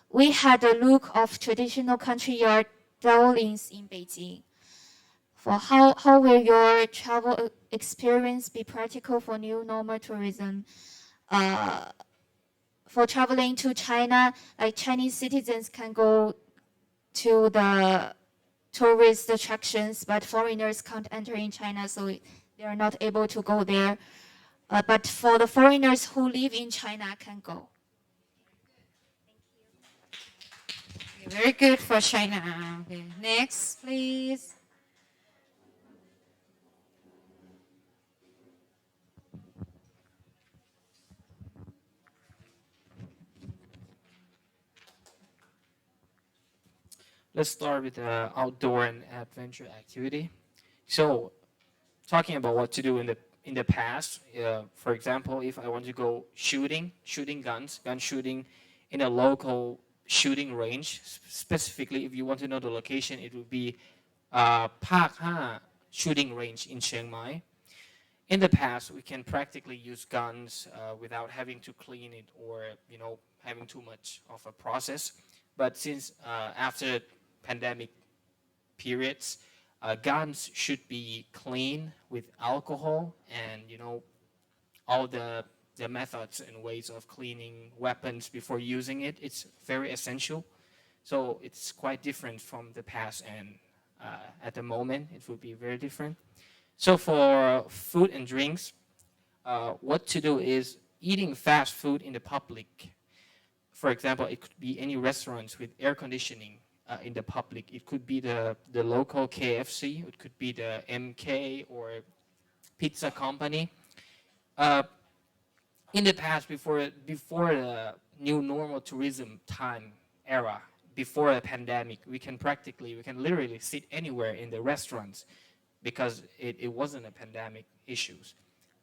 we had a look of traditional country yard dwellings in Beijing. For how will your travel experience be practical for new normal tourism? For traveling to China, like Chinese citizens can go to the tourist attractions, but foreigners can't enter in China, so they are not able to go there. But for the foreigners who live in China can go. very good for China okay next please Let's start with the outdoor and adventure activity. So talking about what to do in the past. For example, if I want to go shooting gun shooting in a local shooting range, specifically if you want to know the location, it would be Park 5 shooting range in Chiang Mai. In the past, we can practically use guns without having to clean it or having too much of a process. But since after pandemic periods, guns should be cleaned with alcohol and all the methods and ways of cleaning weapons before using it. It's very essential. So it's quite different from the past, and at the moment it would be very different. So for food and drinks, what to do is eating fast food in the public. For example, it could be any restaurants with air conditioning in the public. It could be the local KFC. It could be the MK or pizza company. In the past, before the new normal tourism time era, before the pandemic, we can literally sit anywhere in the restaurants because it wasn't a pandemic issues.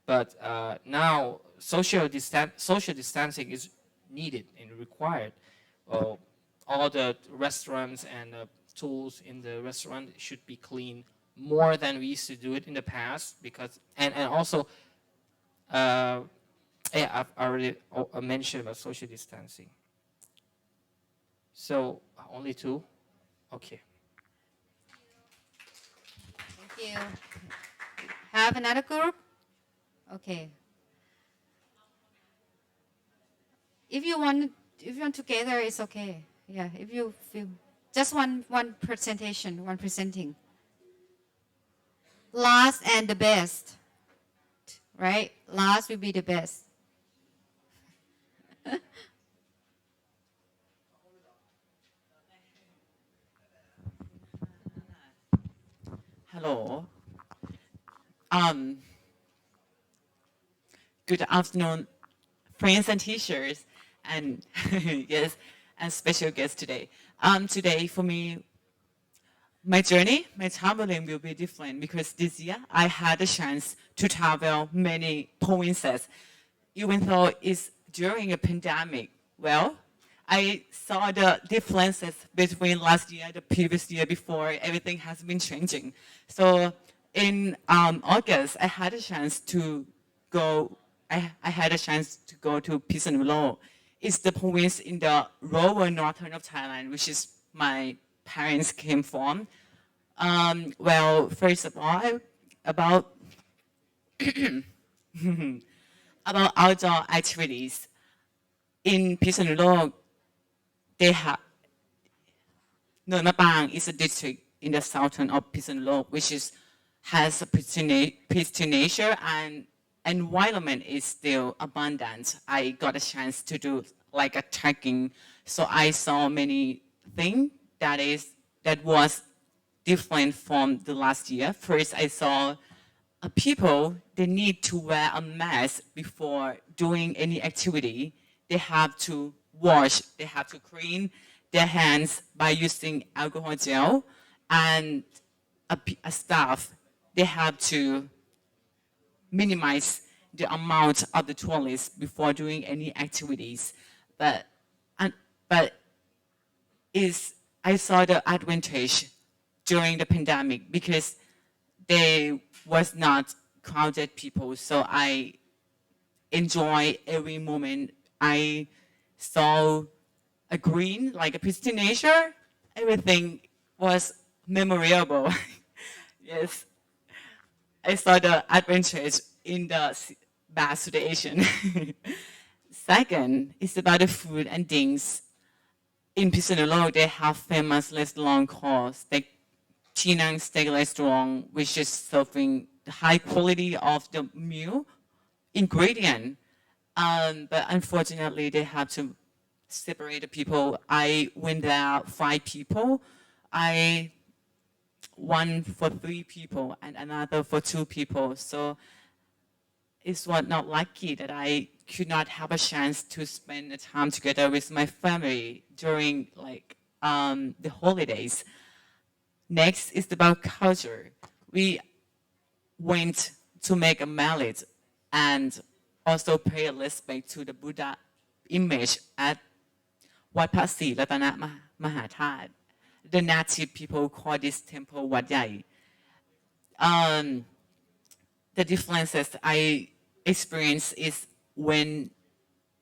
But now social distancing is needed and required. All the restaurants and tools in the restaurant should be clean more than we used to do it in the past, because and also I've already mentioned about social distancing. So only two? Okay. Thank you. Have another group? Okay. If you want together, it's okay. Yeah, if you feel just one presentation, one presenting. Last and the best, right? Last will be the best. Hello. Good afternoon, friends and teachers, and yes, and special guests today. Today for me, my journey, my traveling will be different because this year I had a chance to travel many provinces, even though it's during a pandemic. Well, I saw the differences between last year, the previous year before. Everything has been changing. So in August, I had a chance to go. I had a chance to go to Pisanullo. It's the province in the lower northern of Thailand, which is my parents came from. Well, first of all, about about outdoor activities in Pisanullo. They have Nonapang is a district in the southern of Pisanullo, which has a pristine nature and environment is still abundant. I got a chance to do like a trekking, so I saw many things that was different from the last year. First, I saw people, they need to wear a mask before doing any activity. They have to wash, they have to clean their hands by using alcohol gel, and a staff, they have to minimize the amount of the toilets before doing any activities. But I saw the advantage during the pandemic because they was not crowded people, so I enjoy every moment. I saw a green, like a pristine nature. Everything was memorable. Yes, I saw the adventures in the bad situation. Second, it's about the food and things. In Pisanullo, they have famous restaurant called Chinang Steak Restaurant, which is serving the high quality of the meal ingredient. But unfortunately, they have to separate the people. I went there 5 people. One for 3 people and another for 2 people. So it was not lucky that I could not have a chance to spend the time together with my family during the holidays. Next is about culture. went to make a mallet and also pay respect to the Buddha image at Wat Phasi Ratana Mahathat. The native people call this temple Wat Yai. The differences I experience is when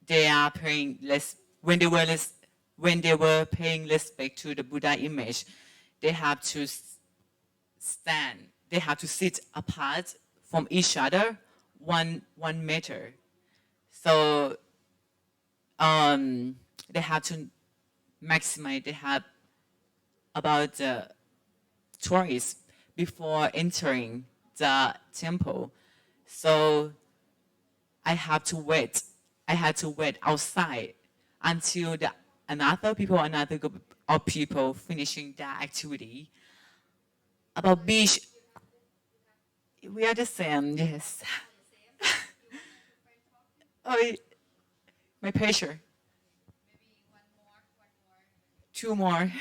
they are paying less, when they were paying respect to the Buddha image, they have to stand, they have to sit apart from each other 1 meter. So they have to maximize, they have about tourists before entering the temple. So I had to wait outside until another group of people finishing their activity. About beach, we are the same, yes. Oh, my pleasure. Two more.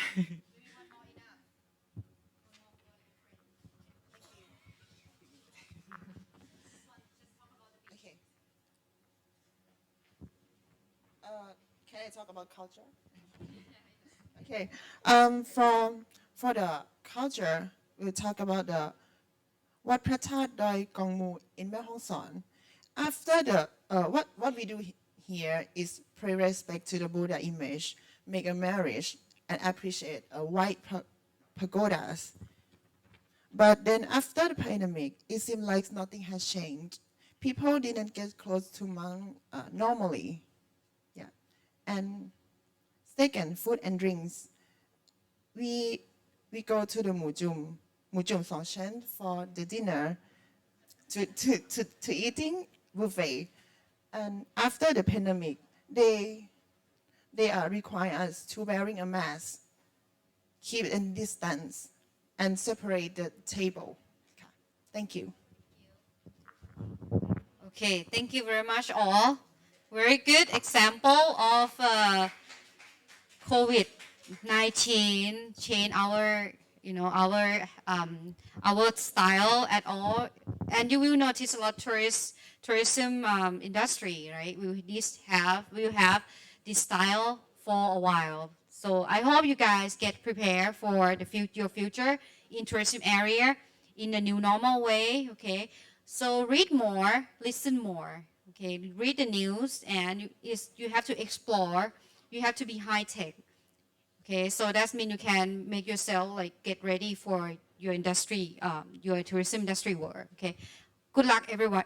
Okay. Can I talk about culture? Okay. For the culture, we'll talk about the Wat Phra That Doi Kong Mu in Mae Hong Son. After the what we do here is pay respect to the Buddha image, make a marriage, and appreciate white pagodas. But then after the pandemic, it seemed like nothing has changed. People didn't get close to monk normally. Yeah. And second, food and drinks. We go to the Mujum Songchen for the dinner to eating buffet. And after the pandemic, they are requiring us to wearing a mask, keep a distance, and separate the table. Thank you. Okay, thank you very much all. Very good example of COVID-19 change our our style at all, and you will notice a lot tourism industry, right? We will have this style for a while. So I hope you guys get prepared for your future in tourism area in the new normal way. Okay, so read more, listen more. Okay, read the news, and you have to explore. You have to be high tech. Okay, so that means you can make yourself like get ready for your industry, your tourism industry world. Okay, good luck everyone.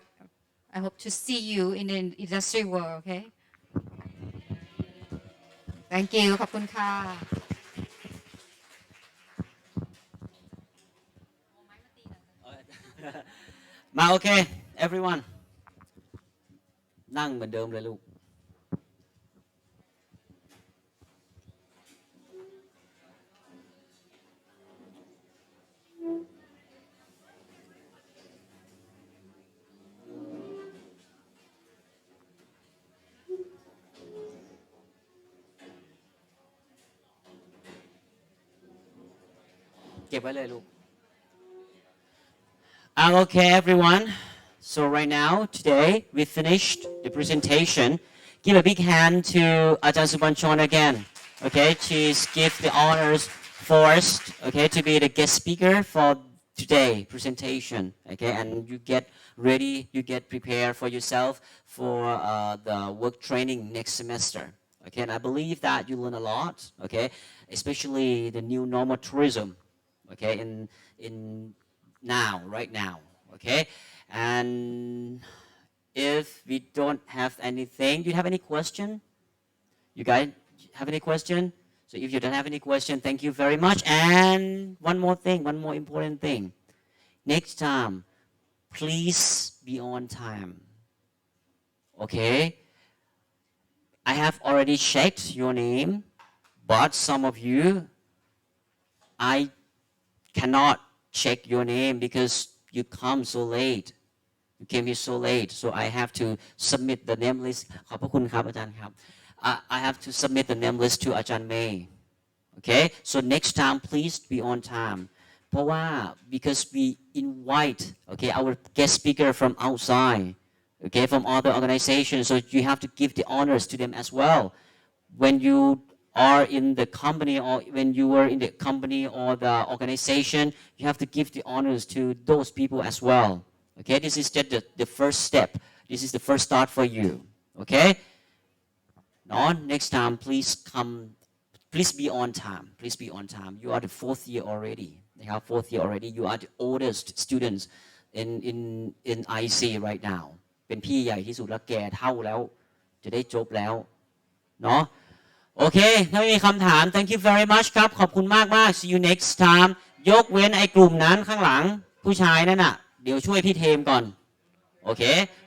I hope to see you in the industry world. Okay, thank you. ขอบคุณค่ะ มาโอเค everyone นั่งเหมือนเดิมเลยลูกเก็บไว้เลยลูก Okay everyone, so right now today we finished the presentation. Give a big hand to Ajahn Subanchon again. Okay, she's give the honors first, okay, to be the guest speaker for today presentation. Okay, and you get ready, you get prepared for yourself for the work training next semester. Okay, and I believe that you learn a lot. Okay, especially the new normal tourism. Okay, in now, right now, okay? And if we don't have anything, do you have any question? You guys have any question? So if you don't have any question, thank you very much. And one more thing, one more important thing. Next time, please be on time, okay? I have already checked your name, but some of you, I cannot check your name because you come so late. You came here so late, so I have to submit the name list. ขอบพระคุณครับอาจารย์ครับ I have to submit the name list to อาจารย์ May. Okay, so next time please be on time เพราะว่า because we invite okay our guest speaker from outside okay from other organizations so you have to give the honors to them as well when you are in the company or when you were in the company or the organization you have to give the honors to those people as well okay this is just the first step this is the first start for you okay now next time please be on time please be on time you are the fourth year already fourth year already you are the oldest students in IC right now เป็นพี่ใหญ่ที่สุดแล้วแก่เท่าแล้วจะได้จบแล้วเนาะโอเคถ้าไม่มีคำถาม thank you very much ครับขอบคุณมาก see you next time ยกเว้นไอ้กลุ่มนั้นข้างหลังผู้ชายนั่นน่ะเดี๋ยวช่วยพี่เทมก่อนโอเค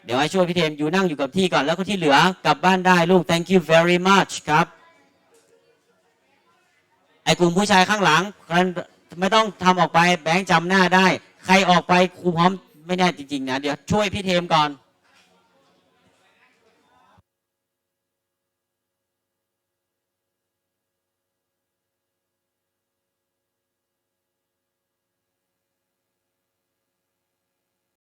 เดี๋ยวให้ช่วยพี่เทมอยู่นั่งอยู่กับที่ก่อนแล้วก็ที่เหลือกลับบ้านได้ลูก thank you very much ครับไอ้กลุ่มผู้ชายข้างหลังไม่ต้องทำออกไปแบงค์จำหน้าได้ใครออกไปครูพร้อมไม่แน่จริงๆนะเดี๋ยวช่วยพี่เทมก่อน